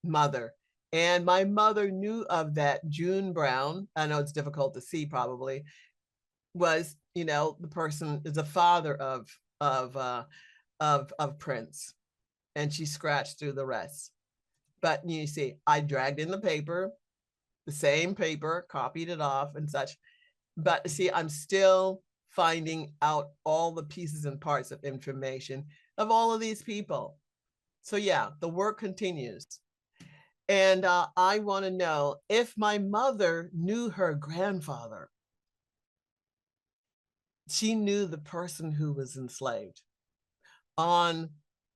Speaker 1: mother. And my mother knew of that. June Brown, I know it's difficult to see probably, was, the person is the father of Prince, and she scratched through the rest. But you see, I dragged in the paper, the same paper, copied it off and such. But see, I'm still finding out all the pieces and parts of information of all of these people. So yeah, the work continues. And I want to know if my mother knew her grandfather. She knew the person who was enslaved in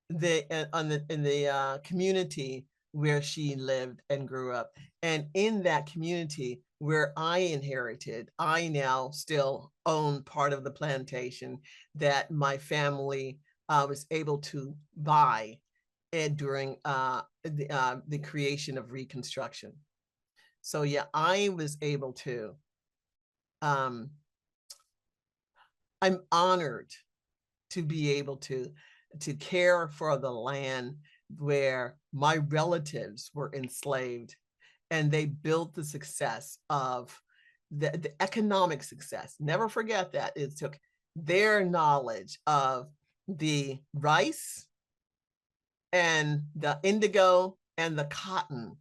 Speaker 1: the community where she lived and grew up, and in that community where I inherited. I now still own part of the plantation that my family was able to buy and during the creation of Reconstruction. So yeah, I was able to. I'm honored to be able to care for the land where my relatives were enslaved, and they built the success of the economic success. Never forget that. It took their knowledge of the rice and the indigo and the cotton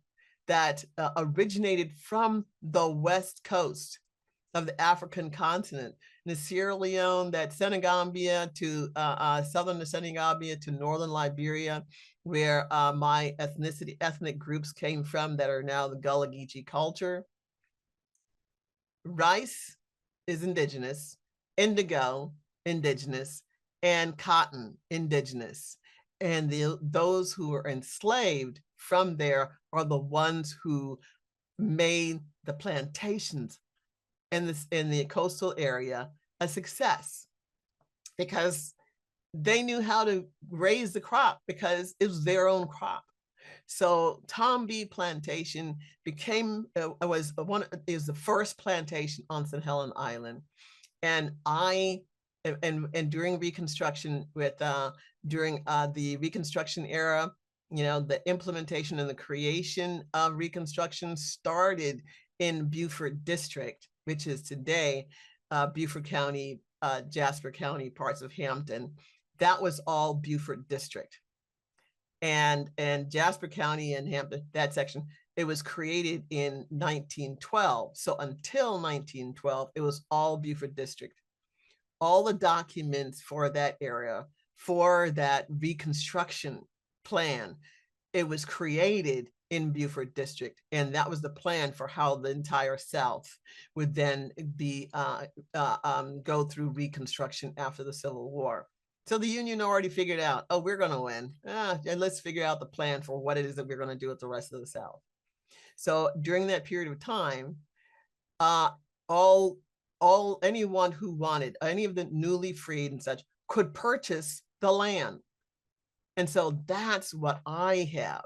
Speaker 1: that originated from the West Coast of the African continent, the Sierra Leone, that Senegambia to southern Senegambia to northern Liberia, where my ethnic groups came from that are now the Gullah Geechee culture. Rice is indigenous, indigo, indigenous, and cotton, indigenous. And those who were enslaved from there are the ones who made the plantations in the coastal area a success, because they knew how to raise the crop because it was their own crop. So Tom B plantation was the first plantation on St. Helena Island. And during Reconstruction, during the Reconstruction era, the implementation and the creation of Reconstruction started in Beaufort District, which is today Beaufort County, Jasper County, parts of Hampton. That was all Beaufort District. And Jasper County and Hampton, that section, it was created in 1912. So until 1912, it was all Beaufort District. All the documents for that area, for that Reconstruction plan, it was created in Beaufort District, and that was the plan for how the entire South would then be go through Reconstruction after the Civil War. So the Union already figured out, oh, we're going to win, and let's figure out the plan for what it is that we're going to do with the rest of the South. So during that period of time, anyone who wanted, any of the newly freed and such, could purchase the land. And so that's what I have.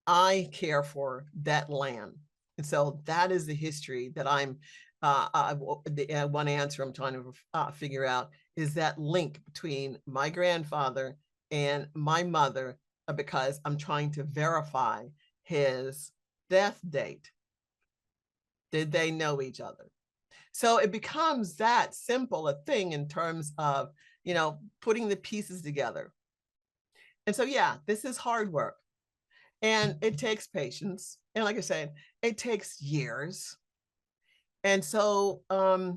Speaker 1: I care for that land. And so that is the history that the one answer I'm trying to figure out is that link between my grandfather and my mother, because I'm trying to verify his death date. Did they know each other? So it becomes that simple a thing in terms of, putting the pieces together. And so, yeah, this is hard work. And it takes patience. And like I said, it takes years. And so I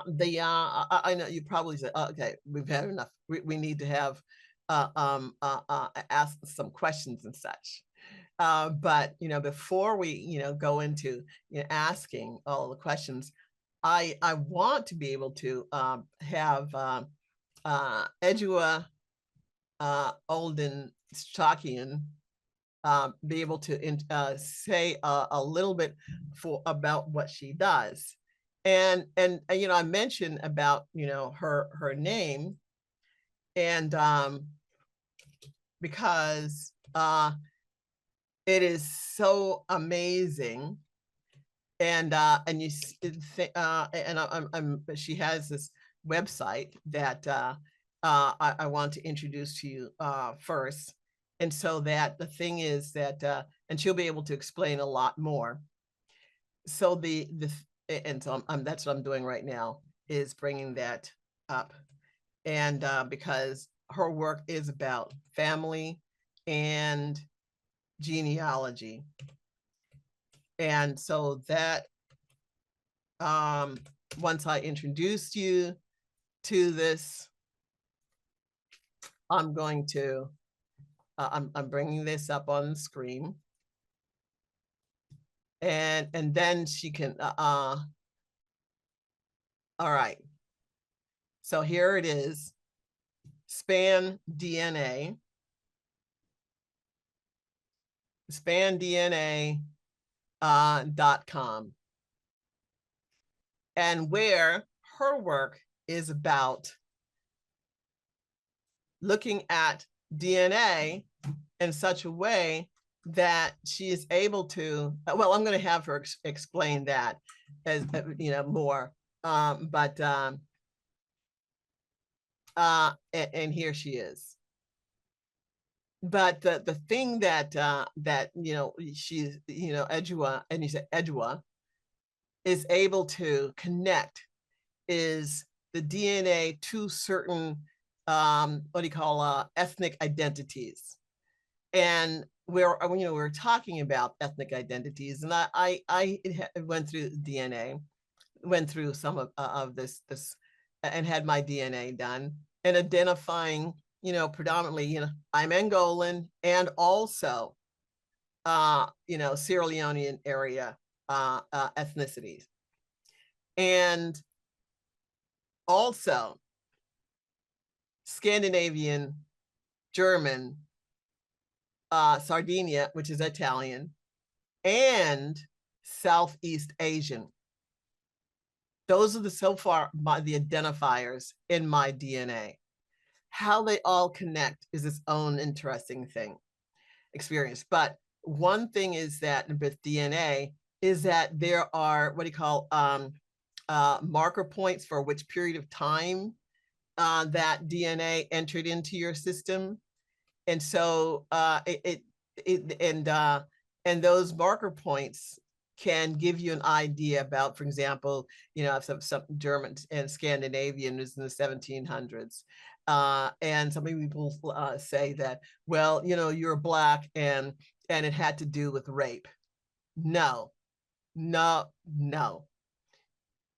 Speaker 1: know you probably said, oh, okay, we've had enough. We need to have ask some questions and such. But before we go into asking all the questions, I want to be able to have Edua Olden Shakian be able to say a little bit about what she does. And I mentioned about her name, and because it is so amazing, and you and she has this website that I want to introduce to you first. And so that the thing is that and she'll be able to explain a lot more. So and so that's what I'm doing right now, is bringing that up. And because her work is about family and genealogy. And so that once I introduced you to this, I'm going to I'm bringing this up on the screen, and then she can all right, so here it is, span DNA spandna.com, and where her work is about looking at DNA in such a way that she is able to, well, I'm going to have her explain that as more, and here she is. But the thing that she's Edua, and you said Edua, is able to connect is the DNA to certain what do you call ethnic identities. And we're talking about ethnic identities, and I went through DNA, went through some of this and had my DNA done, and identifying predominantly I'm Angolan, and also Sierra Leonean area ethnicities, and also Scandinavian, German, Sardinia, which is Italian, and Southeast Asian. Those are so far the identifiers in my DNA. How they all connect is its own interesting experience. But one thing is that with DNA is that there are what do you call marker points for which period of time that DNA entered into your system. And so and those marker points can give you an idea about, for example, some German and Scandinavian is in the 1700s. And some people say that, well, you're Black and it had to do with rape. No.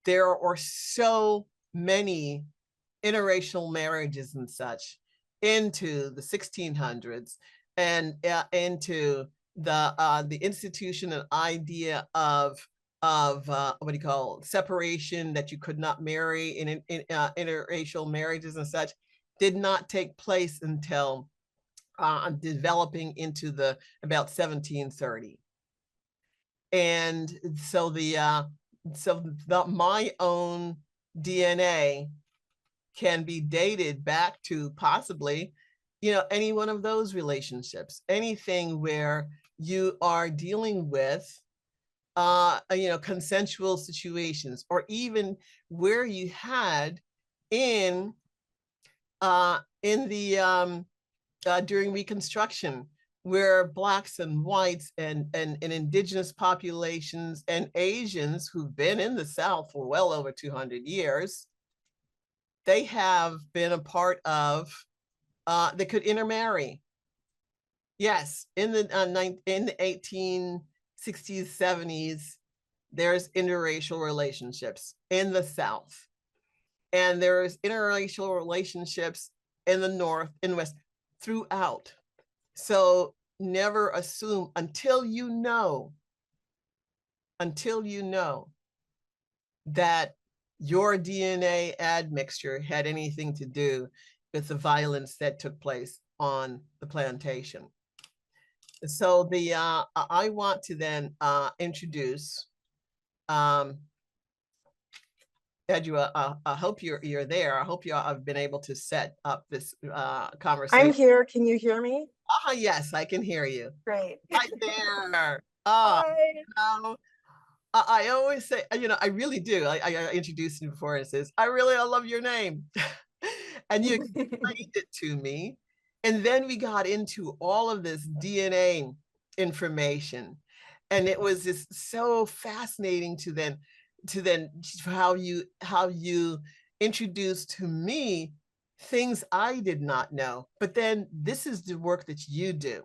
Speaker 1: There are so many interracial marriages and such into the 1600s, and into the institution and idea of what do you call separation, that you could not marry in interracial marriages and such, did not take place until developing into the about 1730. And so my own DNA can be dated back to possibly any one of those relationships, anything where you are dealing with consensual situations, or even where you had in the during Reconstruction, where Blacks and whites and indigenous populations and Asians who've been in the South for well over 200 years, they have been a part of, they could intermarry. Yes, in the 1860s, 70s, there's interracial relationships in the South. And there's interracial relationships in the North, in the West, throughout. So never assume until you know that your DNA admixture had anything to do with the violence that took place on the plantation. So I want to then introduce Edua. I hope you're there. I hope I've been able to set up this conversation.
Speaker 2: I'm here. Can you hear me?
Speaker 1: Yes, I can hear you.
Speaker 2: Great.
Speaker 1: Right there.
Speaker 2: Hi.
Speaker 1: You know, I always say, I really do. I introduced you before and it says, I love your name. And you explained it to me. And then we got into all of this DNA information. And it was just so fascinating to then how you introduced to me things I did not know. But then this is the work that you do.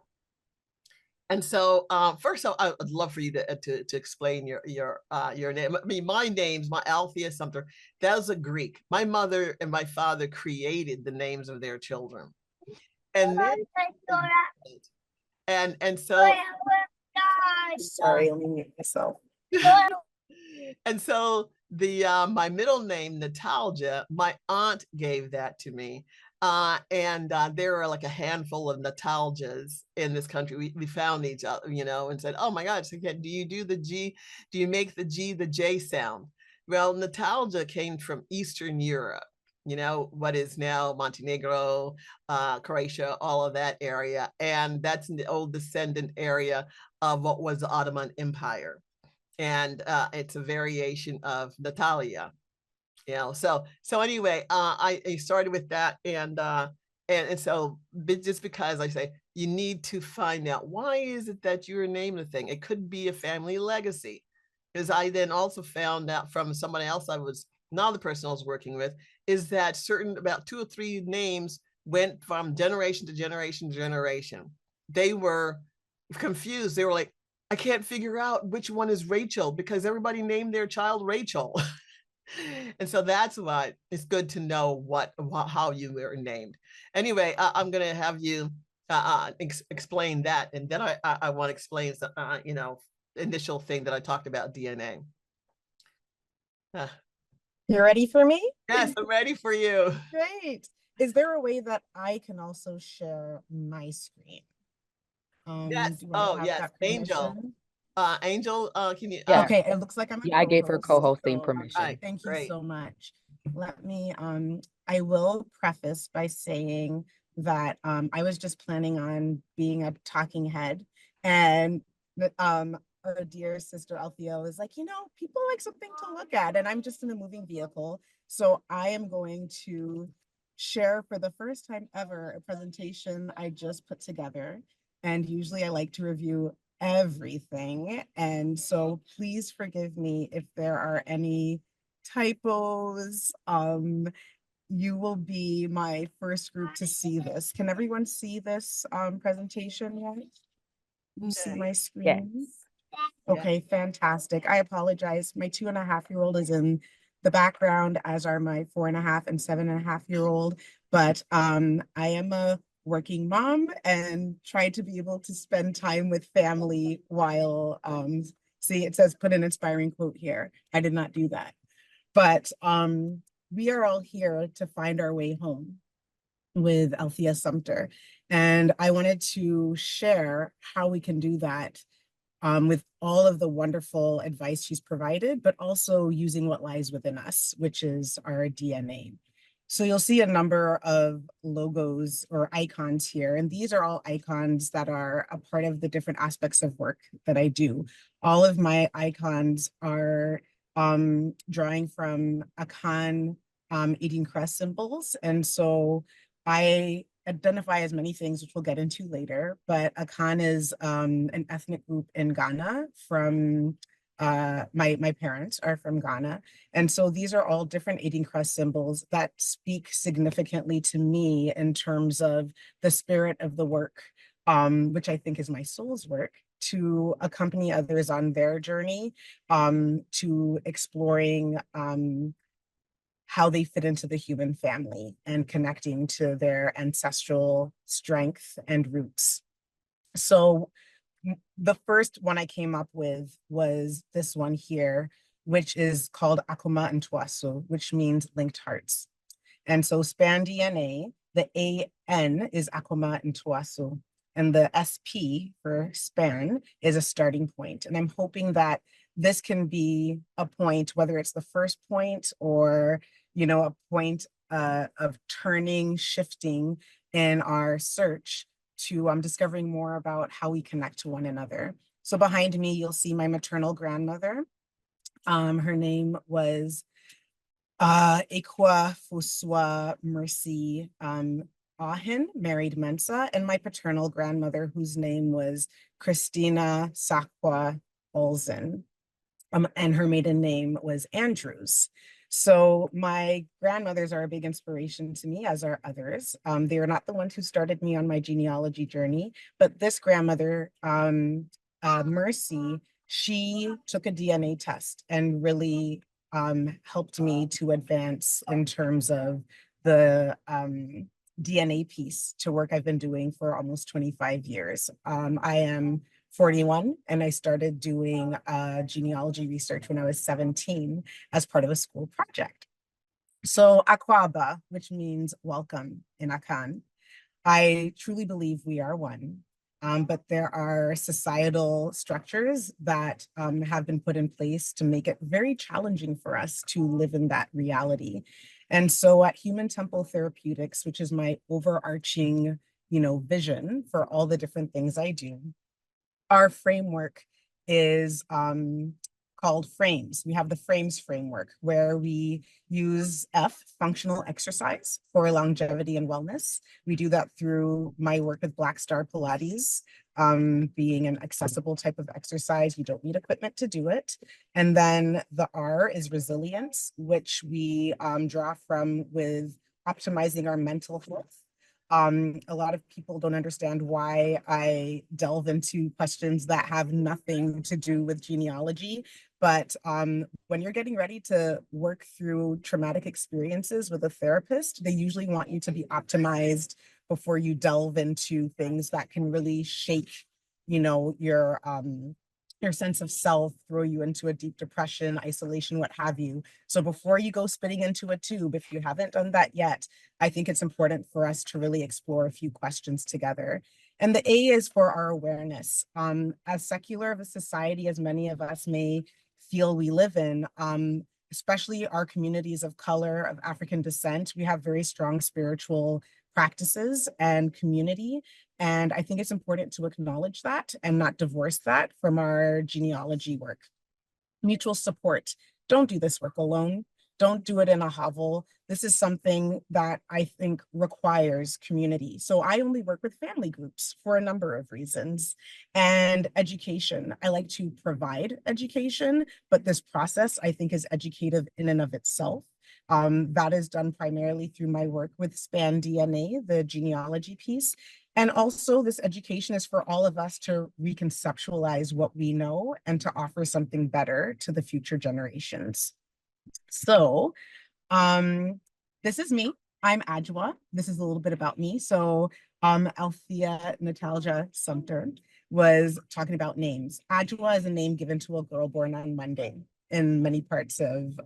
Speaker 1: And so, first, I would love for you to explain your name. I mean, my name's Althea Sumpter. That was a Greek. My mother and my father created the names of their children, and then and so
Speaker 2: Sorry, let me mute myself.
Speaker 1: and so my middle name Natalja, my aunt gave that to me. And there are like a handful of Nataljas in this country. We found each other, and said, "Oh my God, so do you do the G? Do you make the G the J sound?" Well, Natalja came from Eastern Europe, what is now Montenegro, Croatia, all of that area. And that's in the old descendant area of what was the Ottoman Empire. And it's a variation of Natalia. So anyway, I started with that, and so just because I say you need to find out why is it that you're named a thing. It could be a family legacy, because I then also found out from someone else now the person I was working with, is that about 2 or 3 names went from generation to generation to generation. They were confused. They were like, I can't figure out which one is Rachel because everybody named their child Rachel. And so that's why it's good to know how you were named. Anyway, I'm going to have you explain that, and then I want to explain the initial thing that I talked about, DNA.
Speaker 2: You're ready for me?
Speaker 1: Yes, I'm ready for you.
Speaker 2: Great. Is there a way that I can also share my screen?
Speaker 1: Yes.
Speaker 2: Do I
Speaker 1: Oh,
Speaker 2: have
Speaker 1: yes.
Speaker 2: that
Speaker 1: Angel.
Speaker 2: permission?
Speaker 1: Angel, can you?
Speaker 3: Yeah.
Speaker 2: Okay, it looks like I'm a
Speaker 3: Yeah, I gave her
Speaker 2: co-host,
Speaker 3: co-hosting
Speaker 2: so
Speaker 3: permission.
Speaker 2: thank you
Speaker 1: Great.
Speaker 2: so much. Let me, I will preface by saying that I was just planning on being a talking head, and our dear sister Althea was like, people like something to look at, and I'm just in a moving vehicle. So I am going to share for the first time ever a presentation I just put together. And usually I like to review everything. And so please forgive me if there are any typos. You will be my first group to see this. Can everyone see this presentation yet? You see my screen?
Speaker 3: Yes.
Speaker 2: Okay, fantastic. I apologize. My 2.5-year-old is in the background, as are my 4.5 and 7.5-year-old. But I am a working mom and try to be able to spend time with family while see, it says put an inspiring quote here. I did not do that. But we are all here to find our way home with Althea Sumpter. And I wanted to share how we can do that with all of the wonderful advice she's provided, but also using what lies within us, which is our DNA. So you'll see a number of logos or icons here, and these are all icons that are a part of the different aspects of work that I do. All of my icons are drawing from Akan eating crest symbols, and so I identify as many things, which we'll get into later, but Akan is an ethnic group in Ghana from my parents are from Ghana. And so these are all different eating crust symbols that speak significantly to me in terms of the spirit of the work, which I think is my soul's work, to accompany others on their journey to exploring how they fit into the human family and connecting to their ancestral strength and roots. So the first one I came up with was this one here, which is called Akuma and Tuaso, which means linked hearts. And so span DNA, the AN is Akuma and Tuaso, and the SP for span is a starting point. And I'm hoping that this can be a point, whether it's the first point or, a point of turning, shifting in our search to discovering more about how we connect to one another. So behind me, you'll see my maternal grandmother. Her name was Ekwa Fuswa Mercy Ahin, married Mensa, and my paternal grandmother, whose name was Christina Sakwa Olsen, and her maiden name was Andrews. So my grandmothers are a big inspiration to me, as are others. They are not the ones who started me on my genealogy journey, but this grandmother, Mercy, she took a DNA test and really helped me to advance in terms of the DNA piece to work I've been doing for almost 25 years. I am 41 and I started doing genealogy research when I was 17 as part of a school project. So Akwaba, which means welcome in Akan, I truly believe we are one. But there are societal structures that have been put in place to make it very challenging for us to live in that reality. And so at Human Temple Therapeutics, which is my overarching, vision for all the different things I do, our framework is called frames. We have the frames framework where we use functional exercise for longevity and wellness. We do that through my work with Black Star Pilates, being an accessible type of exercise. You don't need equipment to do it. And then the R is resilience, which we draw from with optimizing our mental health. A lot of people don't understand why I delve into questions that have nothing to do with genealogy. But when you're getting ready to work through traumatic experiences with a therapist, they usually want you to be optimized before you delve into things that can really shake, your sense of self, throw you into a deep depression, isolation, what have you. So before you go spitting into a tube, if you haven't done that yet, I think it's important for us to really explore a few questions together. And the A is for our awareness. As secular of a society as many of us may feel we live in, especially our communities of color, of African descent, we have very strong spiritual practices and community. And I think it's important to acknowledge that and not divorce that from our genealogy work. Mutual support. Don't do this work alone. Don't do it in a hovel. This is something that I think requires community. So I only work with family groups for a number of reasons. And education. I like to provide education, but this process I think is educative in and of itself. That is done primarily through my work with Span DNA, the genealogy piece. And also, this education is for all of us to reconceptualize what we know and to offer something better to the future generations. So, this is me. I'm Adjoa. This is a little bit about me. So, Althea Sumpter was talking about names. Adjoa is a name given to a girl born on Monday in many parts of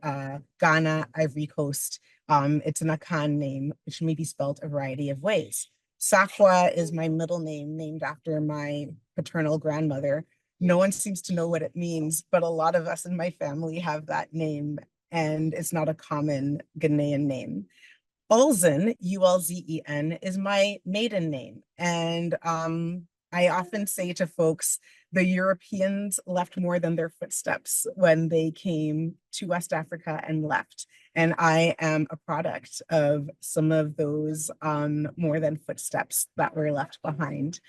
Speaker 2: Ghana, Ivory Coast. It's an Akan name, which may be spelled a variety of ways. Sakwa is my middle name, named after my paternal grandmother. No one seems to know what it means, but a lot of us in my family have that name, and it's not a common Ghanaian name. Ulzen, Ulzen, is my maiden name. And I often say to folks, the Europeans left more than their footsteps when they came to West Africa and left. And I am a product of some of those more than footsteps that were left behind.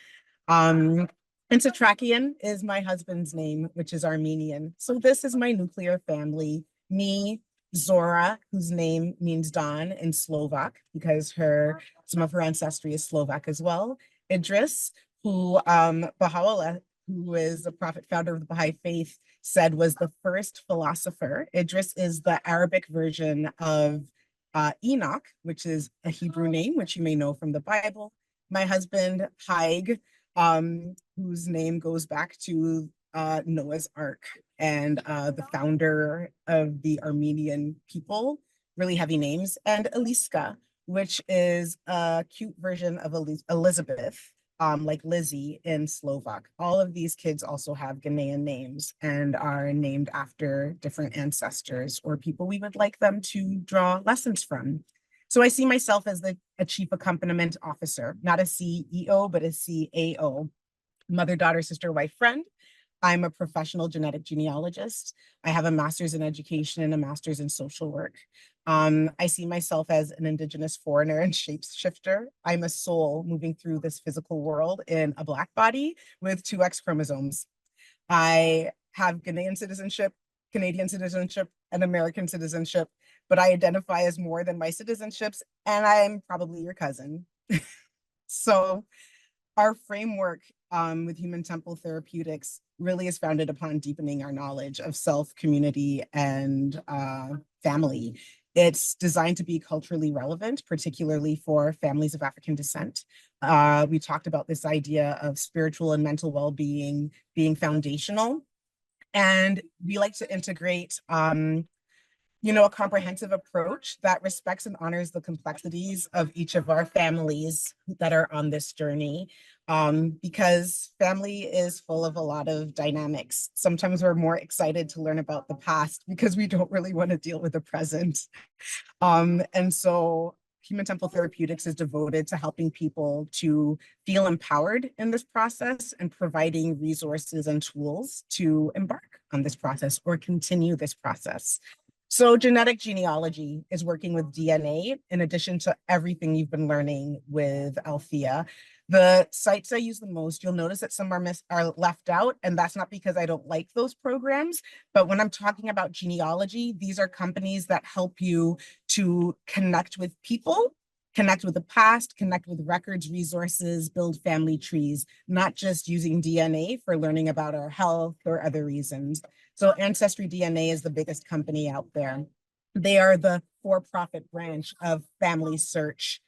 Speaker 2: And Satrakian is my husband's name, which is Armenian. So this is my nuclear family. Me, Zora, whose name means dawn in Slovak, because some of her ancestry is Slovak as well. Idris, who Baha'u'llah, who is the prophet founder of the Baha'i faith, said was the first philosopher. Idris is the Arabic version of Enoch, which is a Hebrew name, which you may know from the Bible. My husband, Haig, whose name goes back to Noah's Ark and the founder of the Armenian people, really heavy names, and Eliska, which is a cute version of Elizabeth, like Lizzie in Slovak. All of these kids also have Ghanaian names and are named after different ancestors or people we would like them to draw lessons from. So I see myself as a chief accompaniment officer, not a CEO, but a CAO, mother, daughter, sister, wife, friend. I'm a professional genetic genealogist. I have a master's in education and a master's in social work. I see myself as an indigenous foreigner and shapeshifter. I'm a soul moving through this physical world in a Black body with two X chromosomes. I have Ghanaian citizenship, Canadian citizenship, and American citizenship, but I identify as more than my citizenships, and I'm probably your cousin. So our framework with Human Temple Therapeutics really is founded upon deepening our knowledge of self, community, and family. It's designed to be culturally relevant, particularly for families of African descent. We talked about this idea of spiritual and mental well-being being foundational. And we like to integrate a comprehensive approach that respects and honors the complexities of each of our families that are on this journey. Because family is full of a lot of dynamics. Sometimes we're more excited to learn about the past because we don't really want to deal with the present. And so Human Temple Therapeutics is devoted to helping people to feel empowered in this process and providing resources and tools to embark on this process or continue this process. So genetic genealogy is working with DNA in addition to everything you've been learning with Althea. The sites I use the most, you'll notice that some are left out, and that's not because I don't like those programs, but when I'm talking about genealogy, these are companies that help you to connect with people, connect with the past, connect with records, resources, build family trees, not just using DNA for learning about our health or other reasons. So Ancestry DNA is the biggest company out there. They are the for-profit branch of Family Search,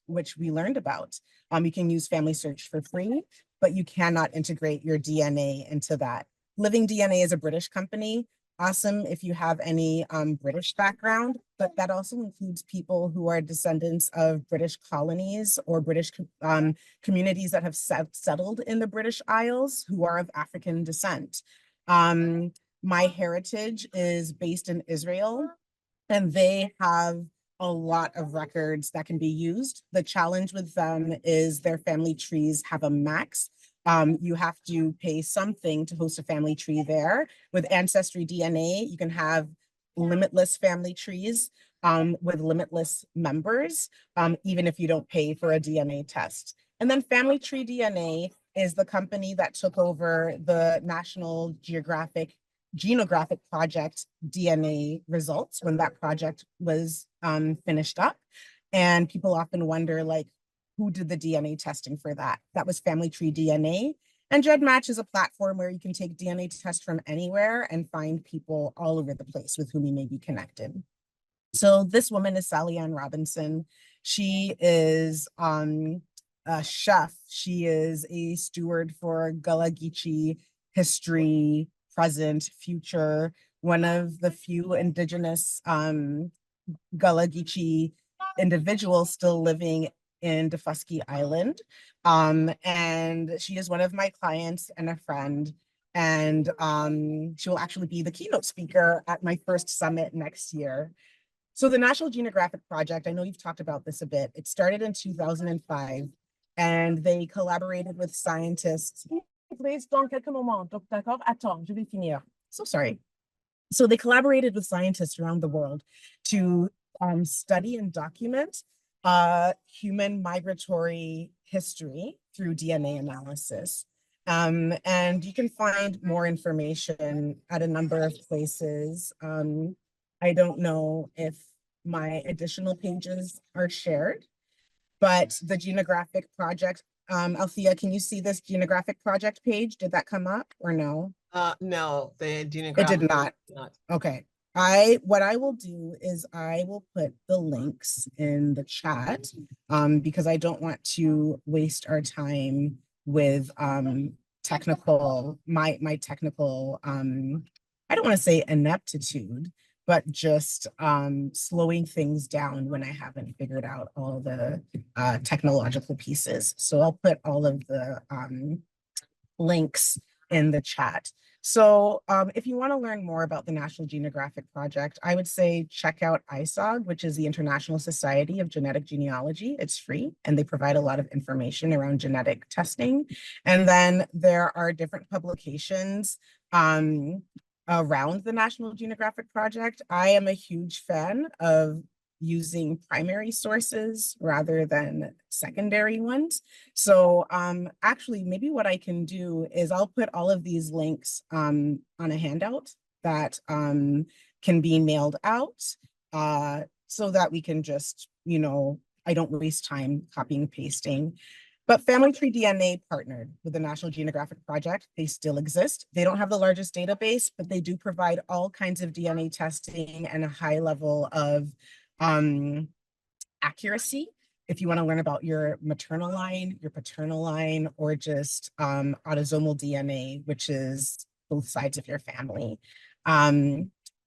Speaker 2: which we learned about. You can use Family Search for free, but you cannot integrate your DNA into that. Living DNA is a British company. Awesome if you have any British background, but that also includes people who are descendants of British colonies or British communities that have settled in the British Isles who are of African descent. My heritage is based in Israel, and they have a lot of records that can be used. The challenge with them is their family trees have a max. You have to pay something to host a family tree there. With Ancestry DNA, you can have limitless family trees with limitless members, even if you don't pay for a DNA test. And then Family Tree DNA is the company that took over the National Geographic Genographic Project DNA results when that project was finished up. And people often wonder, like, who did the DNA testing for that? That was Family Tree DNA. And GEDmatch is a platform where you can take DNA tests from anywhere and find people all over the place with whom you may be connected. So this woman is Sally Ann Robinson. She is a chef. She is a steward for Gullah Geechee history, present, future, one of the few indigenous Gullah Geechee individuals still living in Defusky Island. And she is one of my clients and a friend. And she will actually be the keynote speaker at my first summit next year. So the National Geographic Project, I know you've talked about this a bit. It started in 2005, and they collaborated with scientists. So sorry. So they collaborated with scientists around the world to study and document human migratory history through DNA analysis. And you can find more information at a number of places. I don't know if my additional pages are shared, but the Genographic Project, Althea, can you see this Genographic Project page? Did that come up or no?
Speaker 1: No, the
Speaker 2: It did
Speaker 1: genographic
Speaker 2: not.
Speaker 1: not.
Speaker 2: Okay. What I will do is I will put the links in the chat, because I don't want to waste our time with my technical, I don't want to say ineptitude, but just slowing things down when I haven't figured out all the technological pieces. So I'll put all of the links in the chat. So if you want to learn more about the National Geographic Project, I would say check out ISOG, which is the International Society of Genetic Genealogy. It's free and they provide a lot of information around genetic testing. And then there are different publications around the National Geographic Project. I am a huge fan of using primary sources rather than secondary ones. So actually, maybe what I can do is I'll put all of these links on a handout that can be mailed out, so that we can just, I don't waste time copying and pasting. But Family Tree DNA partnered with the National Geographic Project. They still exist. They don't have the largest database, but they do provide all kinds of DNA testing and a high level of accuracy. If you want to learn about your maternal line, your paternal line, or just autosomal DNA, which is both sides of your family.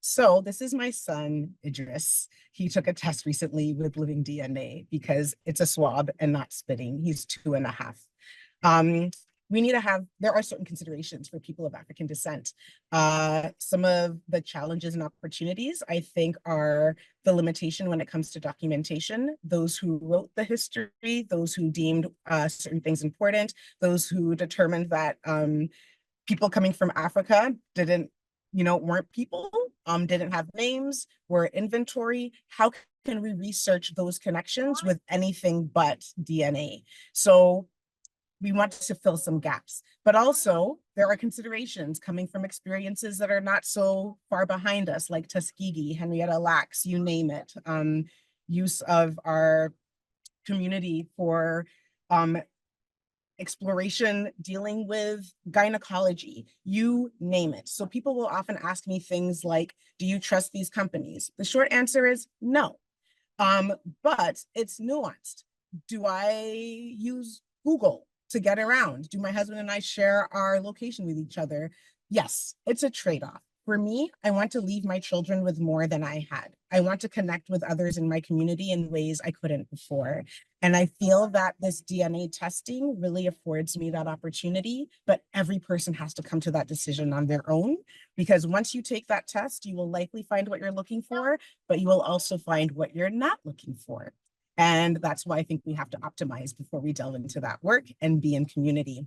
Speaker 2: So this is my son, Idris. He took a test recently with living DNA because it's a swab and not spitting. He's 2.5. We need to there are certain considerations for people of African descent. Some of the challenges and opportunities, I think, are the limitation when it comes to documentation. Those who wrote the history, those who deemed certain things important, those who determined that people coming from Africa weren't people, didn't have names, were inventory. How can we research those connections with anything but DNA? So we want to fill some gaps, but also there are considerations coming from experiences that are not so far behind us, like Tuskegee, Henrietta Lacks, you name it. Use of our community for exploration, dealing with gynecology, you name it. So people will often ask me things like, do you trust these companies? The short answer is no, but it's nuanced. Do I use Google to get around? Do my husband and I share our location with each other? Yes, it's a trade-off. For me, I want to leave my children with more than I had. I want to connect with others in my community in ways I couldn't before. And I feel that this DNA testing really affords me that opportunity, but every person has to come to that decision on their own, because once you take that test, you will likely find what you're looking for, but you will also find what you're not looking for. And that's why I think we have to optimize before we delve into that work and be in community.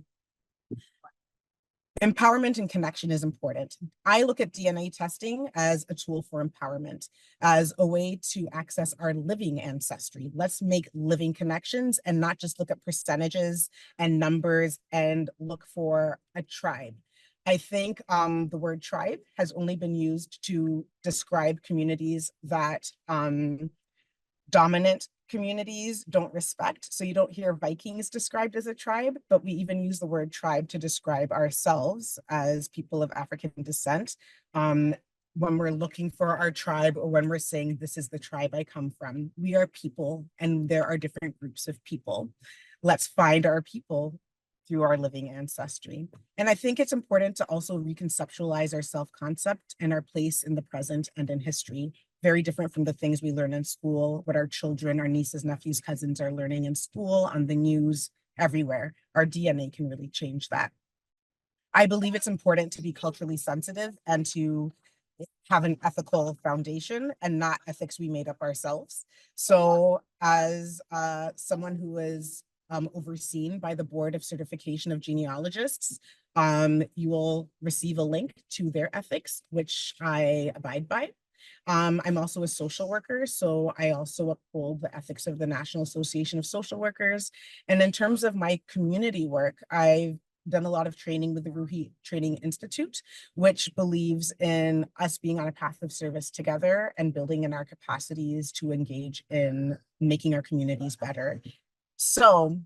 Speaker 2: Empowerment and connection is important. I look at DNA testing as a tool for empowerment, as a way to access our living ancestry. Let's make living connections and not just look at percentages and numbers and look for a tribe. I think the word tribe has only been used to describe communities that dominant communities don't respect. So you don't hear Vikings described as a tribe, but we even use the word tribe to describe ourselves as people of African descent. When we're looking for our tribe, or when we're saying, this is the tribe I come from, we are people and there are different groups of people. Let's find our people through our living ancestry. And I think it's important to also reconceptualize our self-concept and our place in the present and in history. Very different from the things we learn in school, what our children, our nieces, nephews, cousins are learning in school, on the news, everywhere. Our DNA can really change that. I believe it's important to be culturally sensitive and to have an ethical foundation and not ethics we made up ourselves. So as someone who is overseen by the Board of Certification of Genealogists, you will receive a link to their ethics, which I abide by. I'm also a social worker, so I also uphold the ethics of the National Association of Social Workers. And in terms of my community work, I've done a lot of training with the Ruhi Training Institute, which believes in us being on a path of service together and building in our capacities to engage in making our communities better. So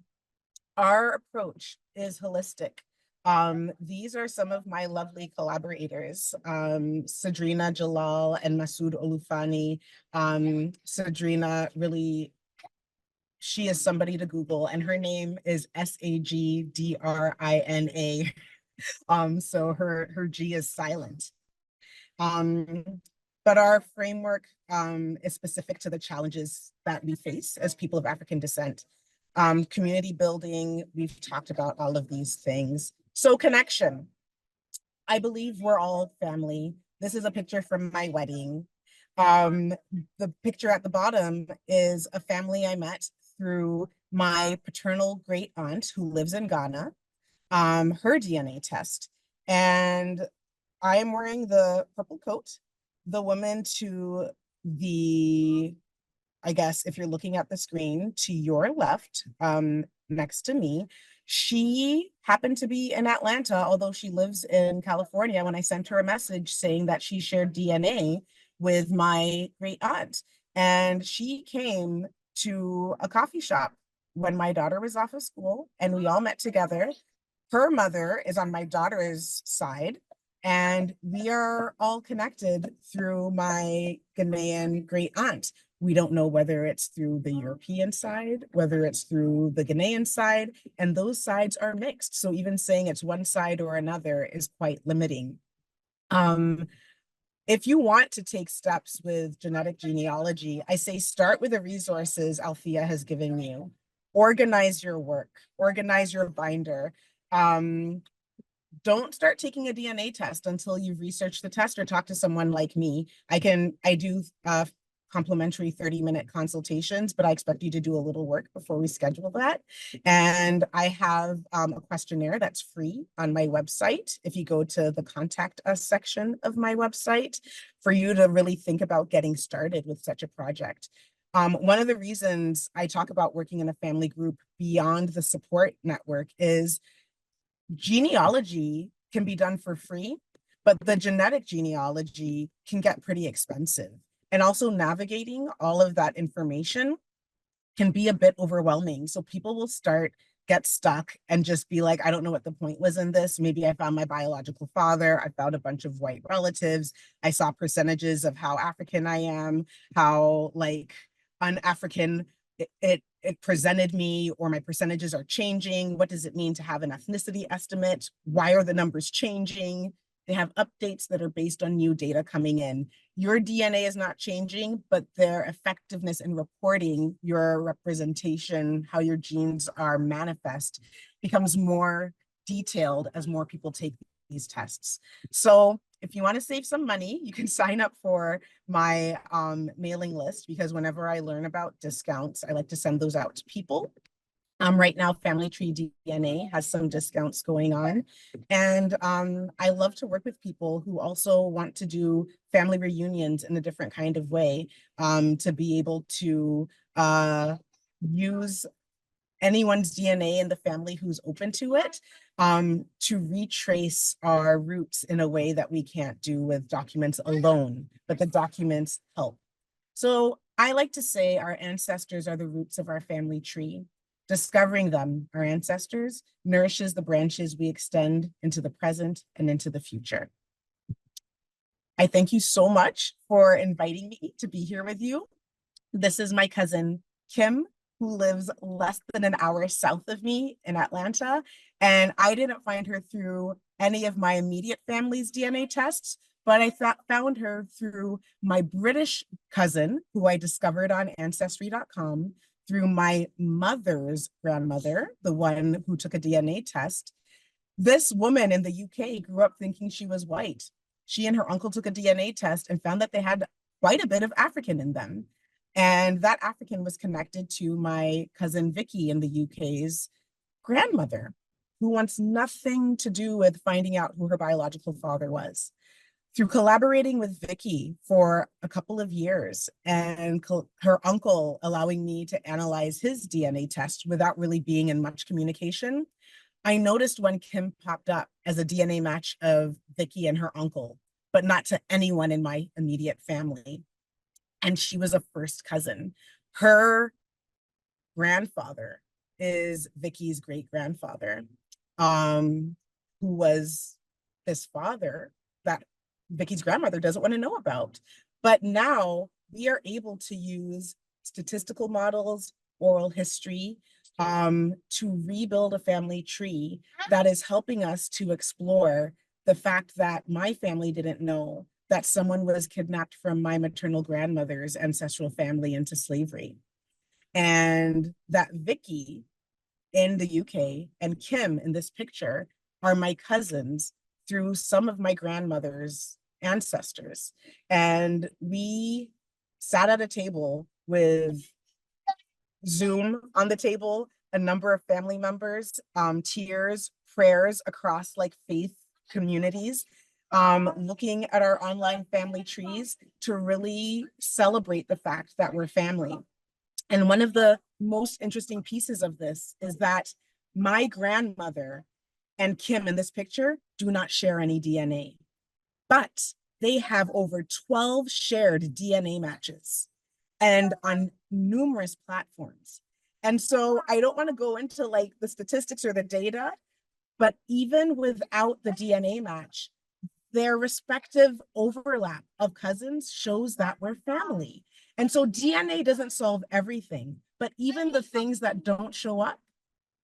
Speaker 2: our approach is holistic. These are some of my lovely collaborators, Sadrina Jalal and Masood Olufani. Sadrina really, she is somebody to Google, and her name is Sagdrina. So her G is silent. Um, but our framework is specific to the challenges that we face as people of African descent. Community building, we've talked about all of these things. So connection. I believe we're all family. This is a picture from my wedding. Um, the picture at the bottom is a family I met through my paternal great aunt who lives in Ghana, her DNA test. And I am wearing the purple coat. The woman to the, I guess, if you're looking at the screen to your left, next to me, she happened to be in Atlanta, although she lives in California, when I sent her a message saying that she shared DNA with my great aunt. And she came to a coffee shop when my daughter was off of school, and we all met together. Her mother is on my daughter's side, and we are all connected through my Ghanaian great aunt. We don't know whether it's through the European side, whether it's through the Ghanaian side, and those sides are mixed. So even saying it's one side or another is quite limiting. Um, if you want to take steps with genetic genealogy, I say start with the resources Althea has given you. Organize your work, organize your binder. Um, don't start taking a DNA test until you've researched the test or talk to someone like me. I do complimentary 30-minute consultations, but I expect you to do a little work before we schedule that. And I have a questionnaire that's free on my website. If you go to the contact us section of my website, for you to really think about getting started with such a project. One of the reasons I talk about working in a family group beyond the support network is genealogy can be done for free, but the genetic genealogy can get pretty expensive. And also navigating all of that information can be a bit overwhelming. So people will get stuck and just be like, I don't know what the point was in this. Maybe I found my biological father. I found a bunch of white relatives. I saw percentages of how African I am, how like un-African it presented me, or my percentages are changing. What does it mean to have an ethnicity estimate? Why are the numbers changing? They have updates that are based on new data coming in. Your DNA is not changing, but their effectiveness in reporting your representation, how your genes are manifest, becomes more detailed as more people take these tests. So if you want to save some money, you can sign up for my mailing list, because whenever I learn about discounts, I like to send those out to people. Right now, Family Tree DNA has some discounts going on. And I love to work with people who also want to do family reunions in a different kind of way, to be able to use anyone's DNA in the family who's open to it, to retrace our roots in a way that we can't do with documents alone, but the documents help. So I like to say our ancestors are the roots of our family tree. Discovering them, our ancestors, nourishes the branches we extend into the present and into the future. I thank you so much for inviting me to be here with you. This is my cousin, Kim, who lives less than an hour south of me in Atlanta. And I didn't find her through any of my immediate family's DNA tests, but I found her through my British cousin, who I discovered on Ancestry.com, through my mother's grandmother, the one who took a DNA test. This woman in the UK grew up thinking she was white. She and her uncle took a DNA test and found that they had quite a bit of African in them. And that African was connected to my cousin Vicky in the UK's grandmother, who wants nothing to do with finding out who her biological father was. Through collaborating with Vicky for a couple of years and her uncle allowing me to analyze his DNA test without really being in much communication, I noticed when Kim popped up as a DNA match of Vicky and her uncle, but not to anyone in my immediate family. And she was a first cousin. Her grandfather is Vicky's great grandfather, who was this father that Vicky's grandmother doesn't want to know about. But now we are able to use statistical models, oral history, to rebuild a family tree that is helping us to explore the fact that my family didn't know that someone was kidnapped from my maternal grandmother's ancestral family into slavery. And that Vicky in the UK and Kim in this picture are my cousins through some of my grandmother's ancestors. And we sat at a table with Zoom on the table, a number of family members, tears, prayers across like faith communities, looking at our online family trees to really celebrate the fact that we're family. And one of the most interesting pieces of this is that my grandmother and Kim in this picture do not share any DNA, but they have over 12 shared DNA matches and on numerous platforms. And so I don't want to go into like the statistics or the data, but even without the DNA match, their respective overlap of cousins shows that we're family. And so DNA doesn't solve everything, but even the things that don't show up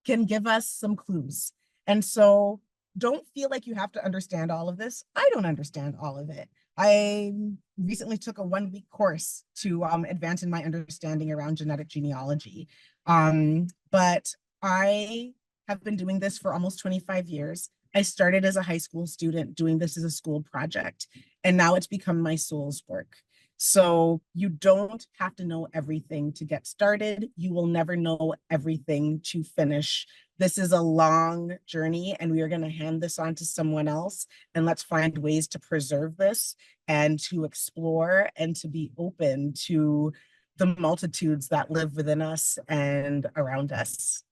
Speaker 2: can give us some clues. And so don't feel like you have to understand all of this. I don't understand all of it. I recently took a 1-week course to advance in my understanding around genetic genealogy. But I have been doing this for almost 25 years. I started as a high school student doing this as a school project, and now it's become my soul's work. So you don't have to know everything to get started. You will never know everything to finish. This is a long journey, and we are going to hand this on to someone else. And let's find ways to preserve this and to explore and to be open to the multitudes that live within us and around us.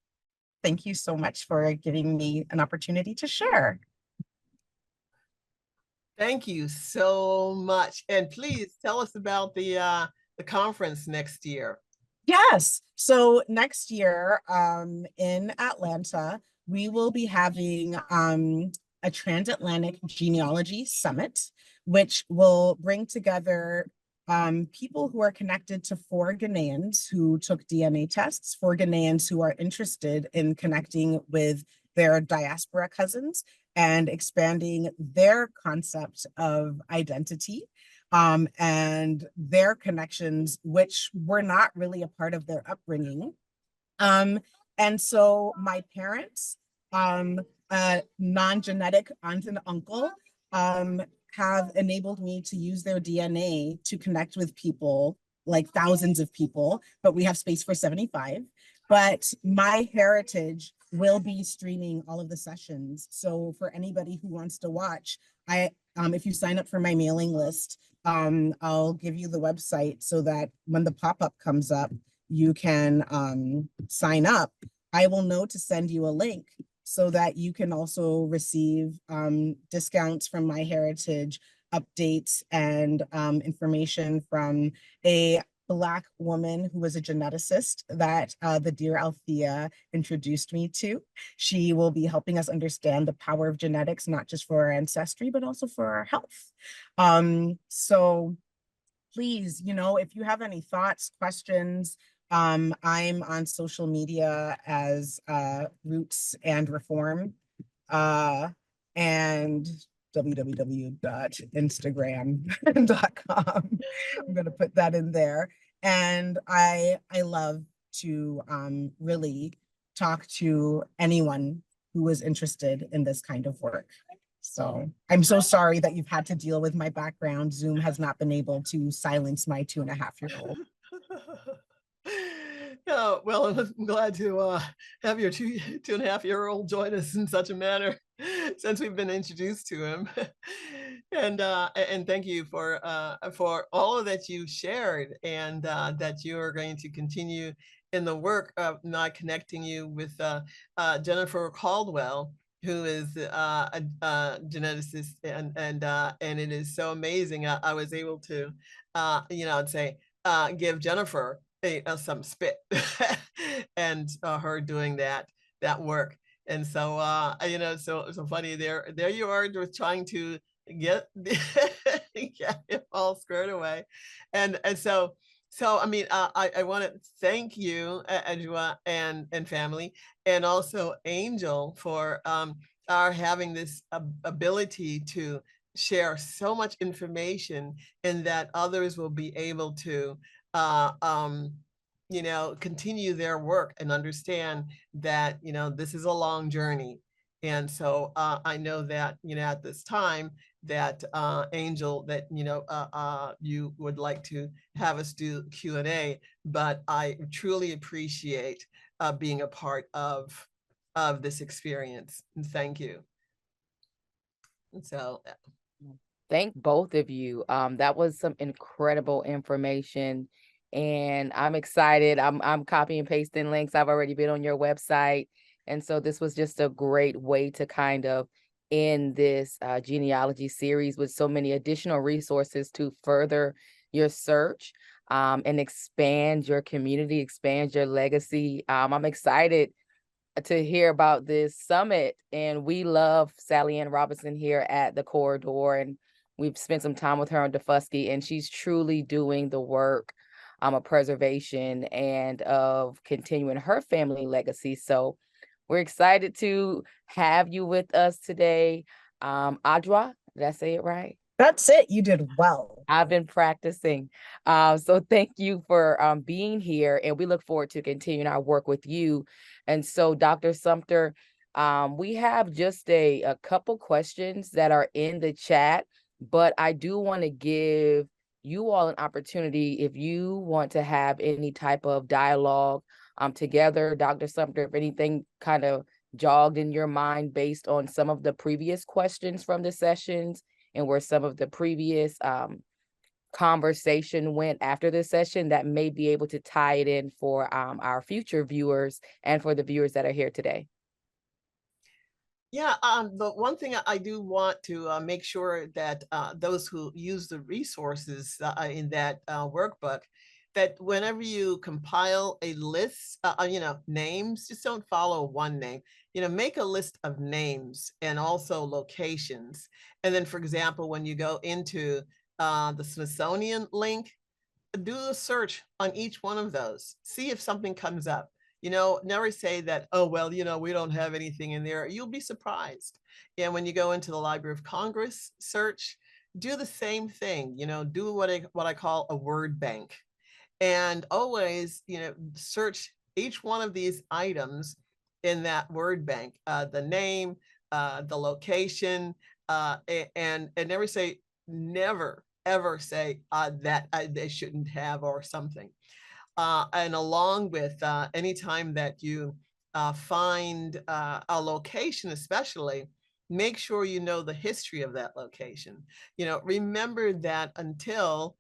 Speaker 2: Thank you so much for giving me an opportunity to share.
Speaker 1: Thank you so much. And please tell us about the conference next year.
Speaker 2: Yes. So next year in Atlanta, we will be having a transatlantic genealogy summit, which will bring together people who are connected to 4 Ghanaians who took DNA tests, 4 Ghanaians who are interested in connecting with their diaspora cousins and expanding their concept of identity and their connections, which were not really a part of their upbringing. And so my parents, a non-genetic aunt and uncle, have enabled me to use their DNA to connect with people, like thousands of people, but we have space for 75. But my heritage will be streaming all of the sessions. So for anybody who wants to watch, if you sign up for my mailing list, I'll give you the website so that when the pop-up comes up, you can sign up. I will know to send you a link so that you can also receive discounts from My Heritage, updates, and information from a Black woman who was a geneticist that the dear Althea introduced me to. She will be helping us understand the power of genetics, not just for our ancestry, but also for our health. So please, if you have any thoughts, questions, I'm on social media as Roots and Reform and www.instagram.com. I'm going to put that in there. And I love to really talk to anyone who is interested in this kind of work. So I'm so sorry that you've had to deal with my background. Zoom has not been able to silence my 2.5-year-old.
Speaker 1: Yeah, well, I'm glad to have your 2.5-year-old join us in such a manner since we've been introduced to him. And thank you for all of that you shared, and that you are going to continue in the work of not connecting you with Jennifer Caldwell, who is a geneticist, and it is so amazing. I was able to, I'd say, give Jennifer some spit and her doing that work. And so, so funny there you are just trying to get, get it all squared away. And I mean, I want to thank you, Edgua and family, and also Angel for our having this ability to share so much information, and that others will be able to, uh, um, continue their work and understand that, this is a long journey. And so I know that, at this time that Angel, that, you would like to have us do Q&A, but I truly appreciate being a part of this experience. And thank you. And so
Speaker 3: Thank both of you. That was some incredible information, and I'm excited. I'm copy and pasting links. I've already been on your website, and so this was just a great way to kind of end this genealogy series with so many additional resources to further your search and expand your community, expand your legacy. I'm excited to hear about this summit, and we love Sally Ann Robinson here at the Corridor, and we've spent some time with her on Defusky, and she's truly doing the work of preservation and of continuing her family legacy. So we're excited to have you with us today. Adwa, did I say it right?
Speaker 2: That's it. You did well.
Speaker 3: I've been practicing. So thank you for being here, and we look forward to continuing our work with you. And so, Dr. Sumpter, we have just a couple questions that are in the chat, but I do want to give you all an opportunity if you want to have any type of dialogue together. Dr. Sumpter, if anything kind of jogged in your mind based on some of the previous questions from the sessions, and where some of the previous conversation went after this session, that may be able to tie it in for our future viewers and for the viewers that are here today.
Speaker 1: Yeah, the one thing I do want to make sure that those who use the resources in that workbook, that whenever you compile a list, names, just don't follow one name. Make a list of names and also locations. And then, for example, when you go into the Smithsonian link, do a search on each one of those. See if something comes up. Never say that, oh, well, we don't have anything in there. You'll be surprised. And when you go into the Library of Congress search, do the same thing. Do what I call a word bank. And always, search each one of these items in that word bank, the name, the location, and never ever say that they shouldn't have or something. And along with anytime that you find a location, especially, make sure you know the history of that location. Remember that until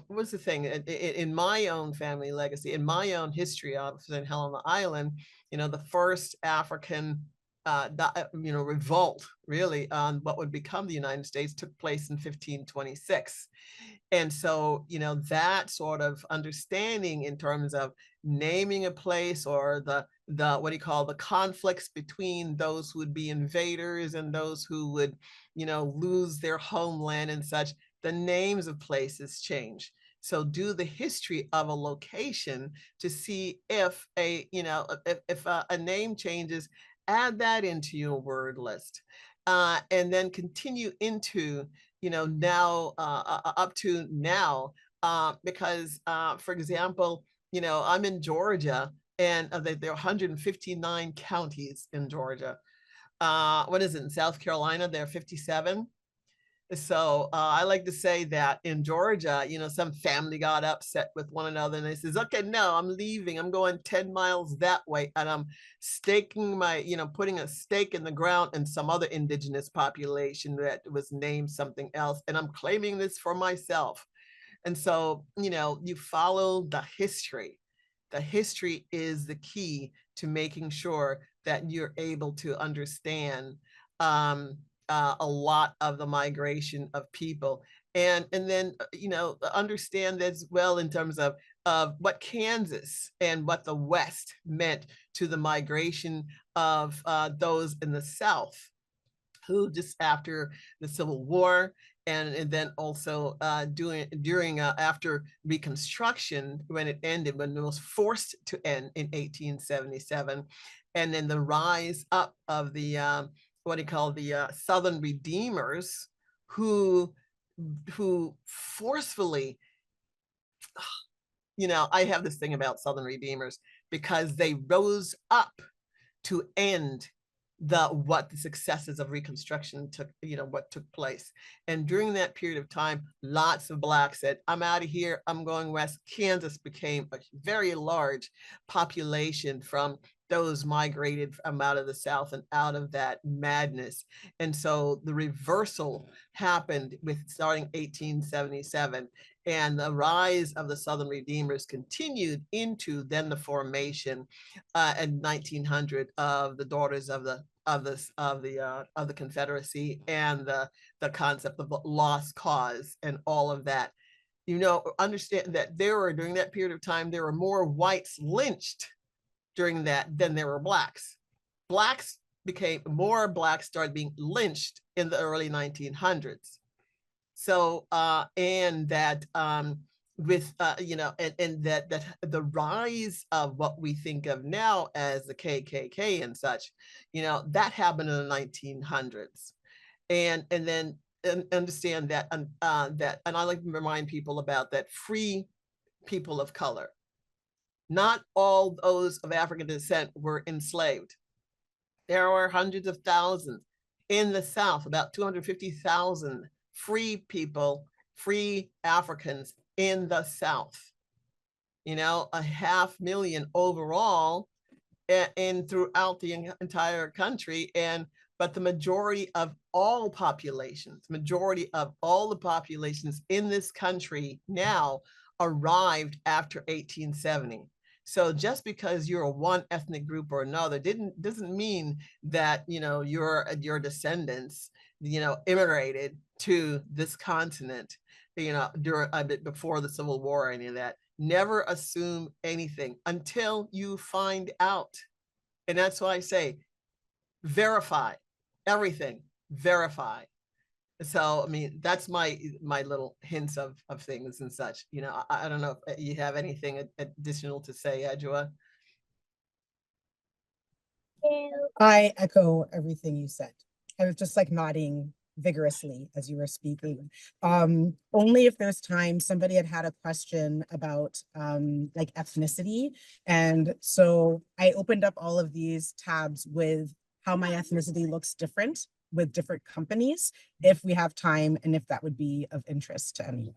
Speaker 1: what's the thing in my own family legacy, in my own history of in Helena Island, the first African revolt really on what would become the United States took place in 1526. And so, that sort of understanding in terms of naming a place, or the what do you call the conflicts between those who would be invaders and those who would, lose their homeland and such, the names of places change. So do the history of a location to see if if a name changes, add that into your word list. And then continue into, now up to now, because for example, I'm in Georgia, and there are 159 counties in Georgia. What is it in South Carolina? There are 57. So I like to say that in Georgia, some family got upset with one another, and they says, okay, no, I'm leaving. I'm going 10 miles that way. And I'm staking putting a stake in the ground in some other indigenous population that was named something else. And I'm claiming this for myself. And so, you follow the history. The history is the key to making sure that you're able to understand a lot of the migration of people. And then, understand as well in terms of of what Kansas and what the West meant to the migration of those in the South, who just after the Civil War, and then also during after Reconstruction, when it ended, when it was forced to end in 1877, and then the rise up of the what do you call the Southern Redeemers, who forcefully, I have this thing about Southern Redeemers because they rose up to end what the successes of Reconstruction took, what took place. And during that period of time, lots of Blacks said, I'm out of here, I'm going west. Kansas became a very large population from those migrated from out of the South and out of that madness. And so the reversal happened with starting 1877, and the rise of the Southern Redeemers continued into then the formation in 1900 of the Daughters of the Confederacy, and the concept of lost cause and all of that. Understand that during that period of time, there were more whites lynched during that than there were blacks. More blacks started being lynched in the early 1900s. So and that with and that the rise of what we think of now as the KKK and such, that happened in the 1900s. And then understand that and I like to remind people about that: free people of color, not all those of African descent were enslaved. There were hundreds of thousands in the South, about 250,000 free people, free Africans in the South. 500,000 overall and throughout the entire country. But the majority of all the populations in this country now arrived after 1870. So just because you're one ethnic group or another doesn't mean that your descendants immigrated to this continent during a bit before the Civil War or any of that. Never assume anything until you find out. And that's why I say verify everything, verify. So, I mean, that's my little hints of things and such. I don't know if you have anything additional to say, Adjoa.
Speaker 2: I echo everything you said. I was just like nodding vigorously as you were speaking. Only if there's time, somebody had a question about like ethnicity. And so I opened up all of these tabs with how my ethnicity looks different with different companies, if we have time and if that would be of interest to anyone.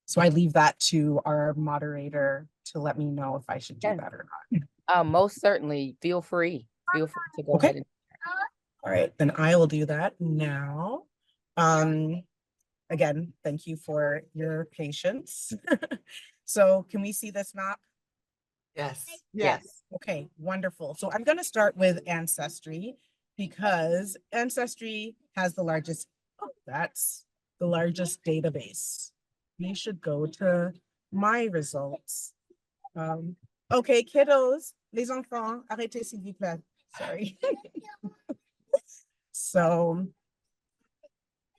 Speaker 2: So I leave that to our moderator to let me know if I should do that or not.
Speaker 3: Most certainly, feel free to go ahead.
Speaker 2: All right, then I will do that now. Again, thank you for your patience. So can we see this map?
Speaker 1: Yes.
Speaker 2: Okay, wonderful. So I'm going to start with Ancestry, because Ancestry has the largest, that's the largest database. We should go to my results. Okay, kiddos, les enfants, arrêtez s'il vous plaît. Sorry. So,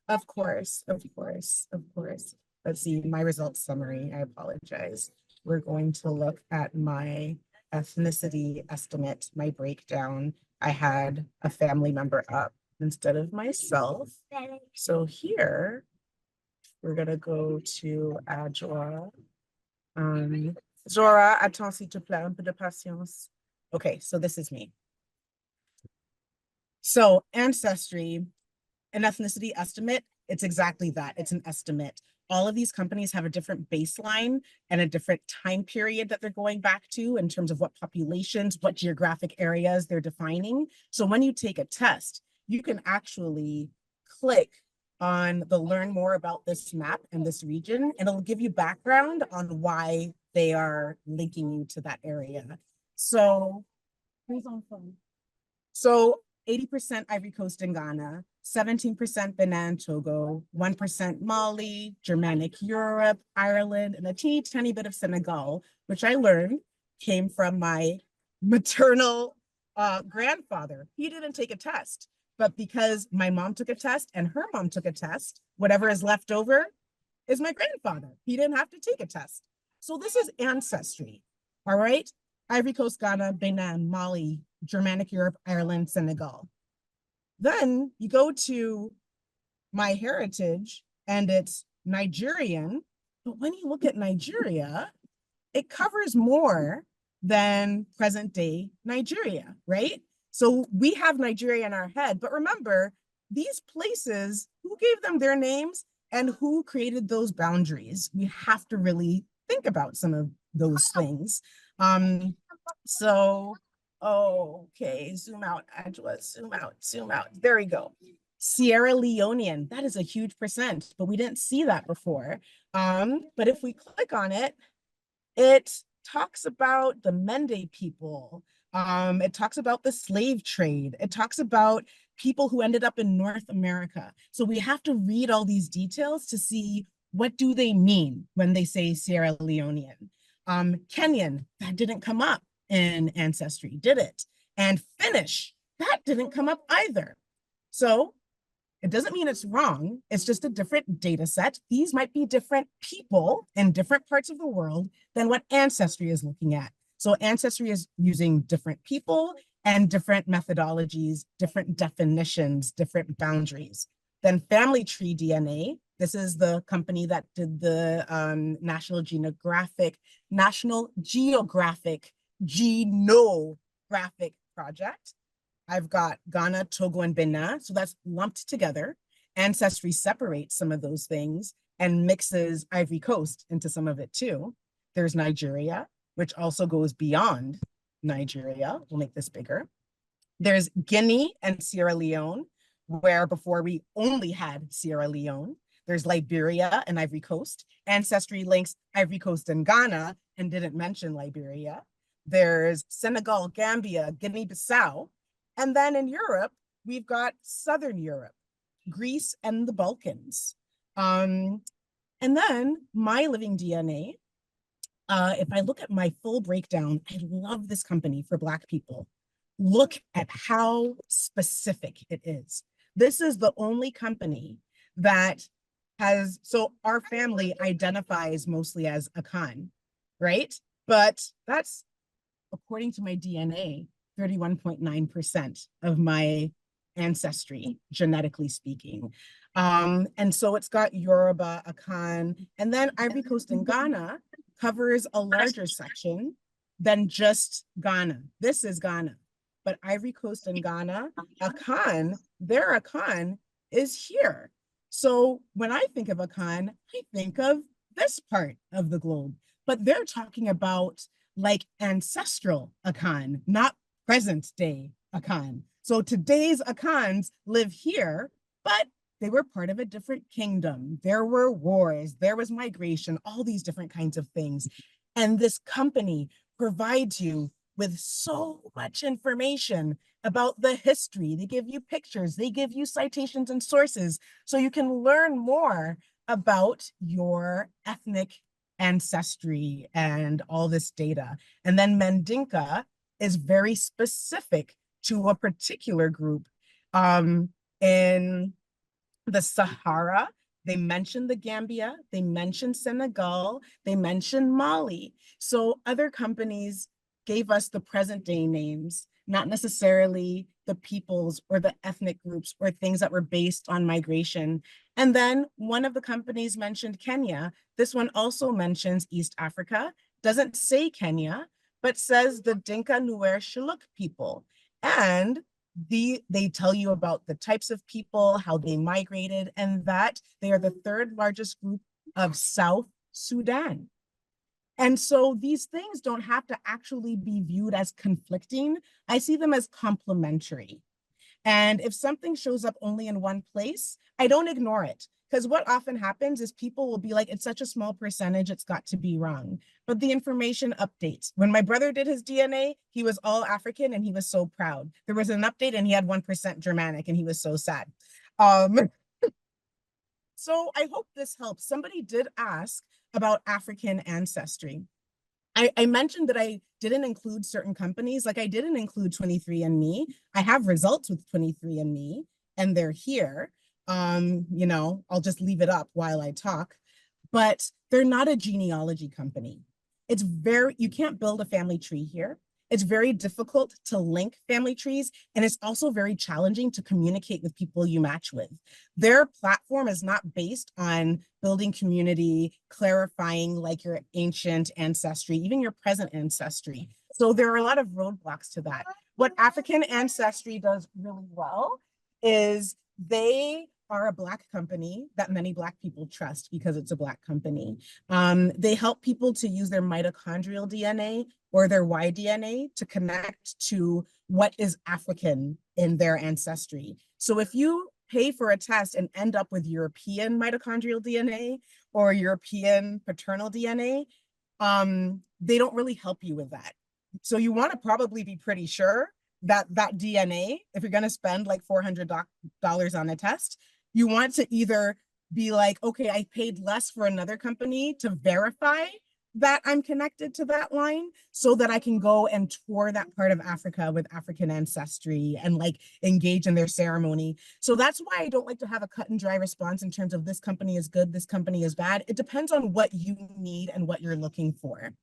Speaker 2: of course. Let's see my results summary. I apologize. We're going to look at my ethnicity estimate, my breakdown. I had a family member up instead of myself. So here, we're gonna go to Adjoa. Zora, attends s'il te plaît, un peu de patience. Okay, so this is me. So Ancestry, an ethnicity estimate, it's exactly that. It's an estimate. All of these companies have a different baseline and a different time period that they're going back to in terms of what populations, what geographic areas they're defining. So when you take a test, you can actually click on the learn more about this map and this region, and it'll give you background on why they are linking you to that area. So 80% Ivory Coast and Ghana, 17% Benin, Togo, 1% Mali, Germanic Europe, Ireland, and a teeny tiny bit of Senegal, which I learned came from my maternal grandfather. He didn't take a test, but because my mom took a test and her mom took a test, whatever is left over is my grandfather. He didn't have to take a test. So this is ancestry, all right? Ivory Coast, Ghana, Benin, Mali, Germanic Europe, Ireland, Senegal. Then you go to my heritage and it's Nigerian. But when you look at Nigeria, it covers more than present day Nigeria, right? So we have Nigeria in our head, but remember, these places, who gave them their names and who created those boundaries? We have to really think about some of those things. So, okay, zoom out, Angela, zoom out, zoom out. There we go. Sierra Leonean, that is a huge percent, but we didn't see that before. But if we click on it, it talks about the Mende people. It talks about the slave trade. It talks about people who ended up in North America. So we have to read all these details to see what do they mean when they say Sierra Leonean. Kenyan, that didn't come up in Ancestry, did it? And Finnish, that didn't come up either. So it doesn't mean it's wrong. It's just a different data set. These might be different people in different parts of the world than what Ancestry is looking at. So Ancestry is using different people and different methodologies, different definitions, different boundaries. Then Family Tree DNA, this is the company that did the National Geographic Genographic Project. I've got Ghana, Togo, and Benin. So that's lumped together. Ancestry separates some of those things and mixes Ivory Coast into some of it too. There's Nigeria, which also goes beyond Nigeria. We'll make this bigger. There's Guinea and Sierra Leone, where before we only had Sierra Leone. There's Liberia and Ivory Coast. Ancestry links Ivory Coast and Ghana and didn't mention Liberia. There's Senegal, Gambia, Guinea-Bissau. And then in Europe, we've got Southern Europe, Greece, and the Balkans. And then My Living DNA, if I look at my full breakdown, I love this company for Black people. Look at how specific it is. This is the only company that has, so our family identifies mostly as Akan, right? But that's, according to my DNA, 31.9% of my ancestry, genetically speaking. And so it's got Yoruba, Akan, and then Ivory Coast and Ghana covers a larger section than just Ghana. This is Ghana, but Ivory Coast and Ghana, Akan, their Akan is here. So when I think of Akan, I think of this part of the globe, but they're talking about like ancestral Akan, not present day Akan. So today's Akans live here, but they were part of a different kingdom. There were wars, there was migration, all these different kinds of things. And this company provides you with so much information about the history. They give you pictures, they give you citations and sources, so you can learn more about your ethnic ancestry and all this data. And then Mandinka is very specific to a particular group. In the Sahara, they mentioned the Gambia, they mentioned Senegal, they mentioned Mali. So other companies gave us the present day names, not necessarily the peoples or the ethnic groups or things that were based on migration. And then one of the companies mentioned Kenya. This one also mentions East Africa, doesn't say Kenya, but says the Dinka Nuer Shilluk people. And they tell you about the types of people, how they migrated, and that they are the third largest group of South Sudan. And so these things don't have to actually be viewed as conflicting. I see them as complementary. And if something shows up only in one place, I don't ignore it. Because what often happens is people will be like, it's such a small percentage, it's got to be wrong. But the information updates. When my brother did his DNA, he was all African and he was so proud. There was an update and he had 1% Germanic and he was so sad. So I hope this helps. Somebody did ask about African ancestry. I mentioned that I didn't include certain companies, like I didn't include 23andMe. I have results with 23andMe and they're here. I'll just leave it up while I talk, but they're not a genealogy company. You can't build a family tree here. It's very difficult to link family trees, and it's also very challenging to communicate with people you match with. Their platform is not based on building community, clarifying like your ancient ancestry, even your present ancestry. So there are a lot of roadblocks to that. What African Ancestry does really well is they are a Black company that many Black people trust because it's a Black company. They help people to use their mitochondrial DNA or their Y-DNA to connect to what is African in their ancestry. So if you pay for a test and end up with European mitochondrial DNA or European paternal DNA, they don't really help you with that. So you want to probably be pretty sure that DNA, if you're going to spend like $400 on a test, you want to either be like, okay, I paid less for another company to verify that I'm connected to that line so that I can go and tour that part of Africa with African ancestry and like engage in their ceremony. So that's why I don't like to have a cut and dry response in terms of this company is good, this company is bad. It depends on what you need and what you're looking for.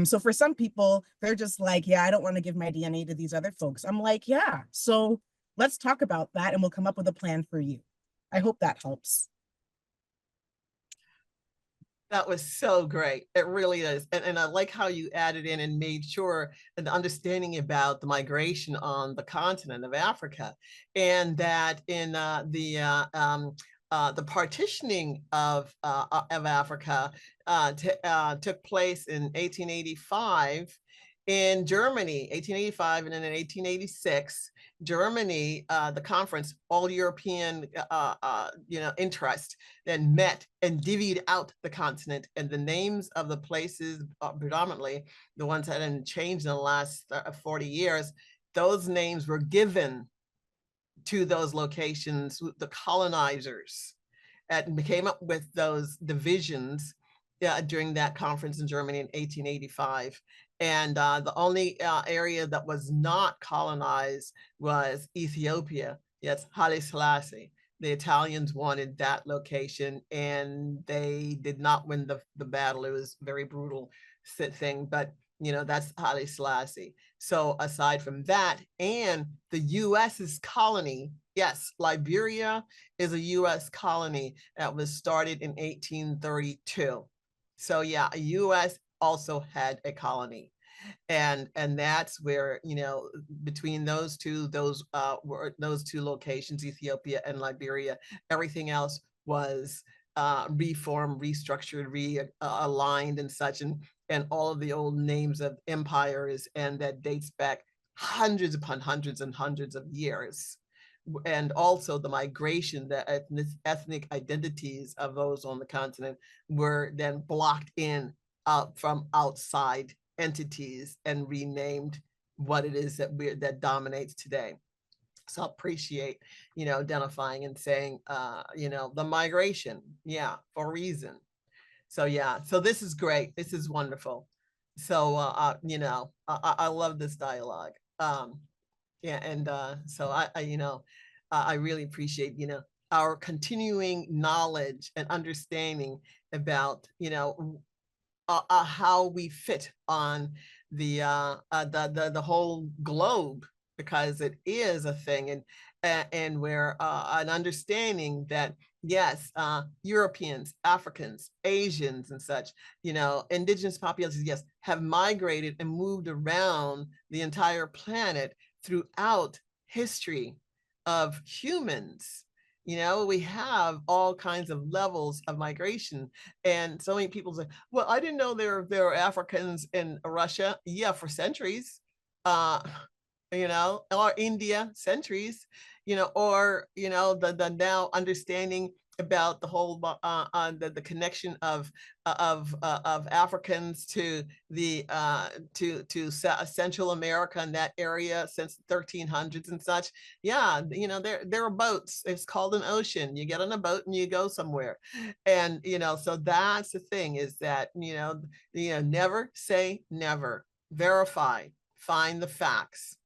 Speaker 2: So for some people, they're just like, yeah, I don't want to give my DNA to these other folks. I'm like, yeah, so let's talk about that and we'll come up with a plan for you. I hope that helps.
Speaker 1: That was so great. It really is. And I like how you added in and made sure the understanding about the migration on the continent of Africa, and that in the partitioning of Africa took place in 1885 in Germany, 1885, and then in 1886, Germany, the conference, all European, interest, then met and divvied out the continent, and the names of the places, predominantly the ones that hadn't changed in the last 40 years, those names were given to those locations, the colonizers, and came up with those divisions during that conference in Germany in 1885. And the only area that was not colonized was Ethiopia. Yes, Haile Selassie. The Italians wanted that location and they did not win the battle. It was a very brutal thing, but that's Haile Selassie. So aside from that, and the US's colony, yes, Liberia is a US colony that was started in 1832. So yeah, US also had a colony. And that's where, between those two locations, Ethiopia and Liberia, everything else was reformed, restructured, realigned and such, and all of the old names of empires, and that dates back hundreds upon hundreds and hundreds of years. And also the migration, the ethnic identities of those on the continent were then blocked in from outside entities and renamed what it is that dominates today. So I appreciate, identifying and saying, the migration, yeah, for a reason. So yeah, so this is great. This is wonderful. So, I love this dialogue. Yeah, and so I really appreciate, our continuing knowledge and understanding about, how we fit on the whole globe, because it is a thing, and where an understanding that yes, Europeans, Africans, Asians, and such, indigenous populations, yes, have migrated and moved around the entire planet throughout history of humans. We have all kinds of levels of migration, and so many people say, well, I didn't know there are Africans in Russia. Yeah, for centuries, or India, centuries, or the now understanding about the whole on the connection of Africans to the to Central America and that area since the 1300s and such. Yeah, you know, there are boats. It's called an ocean. You get on a boat and you go somewhere, and you know, so that's the thing, is that never say never. Verify, find the facts.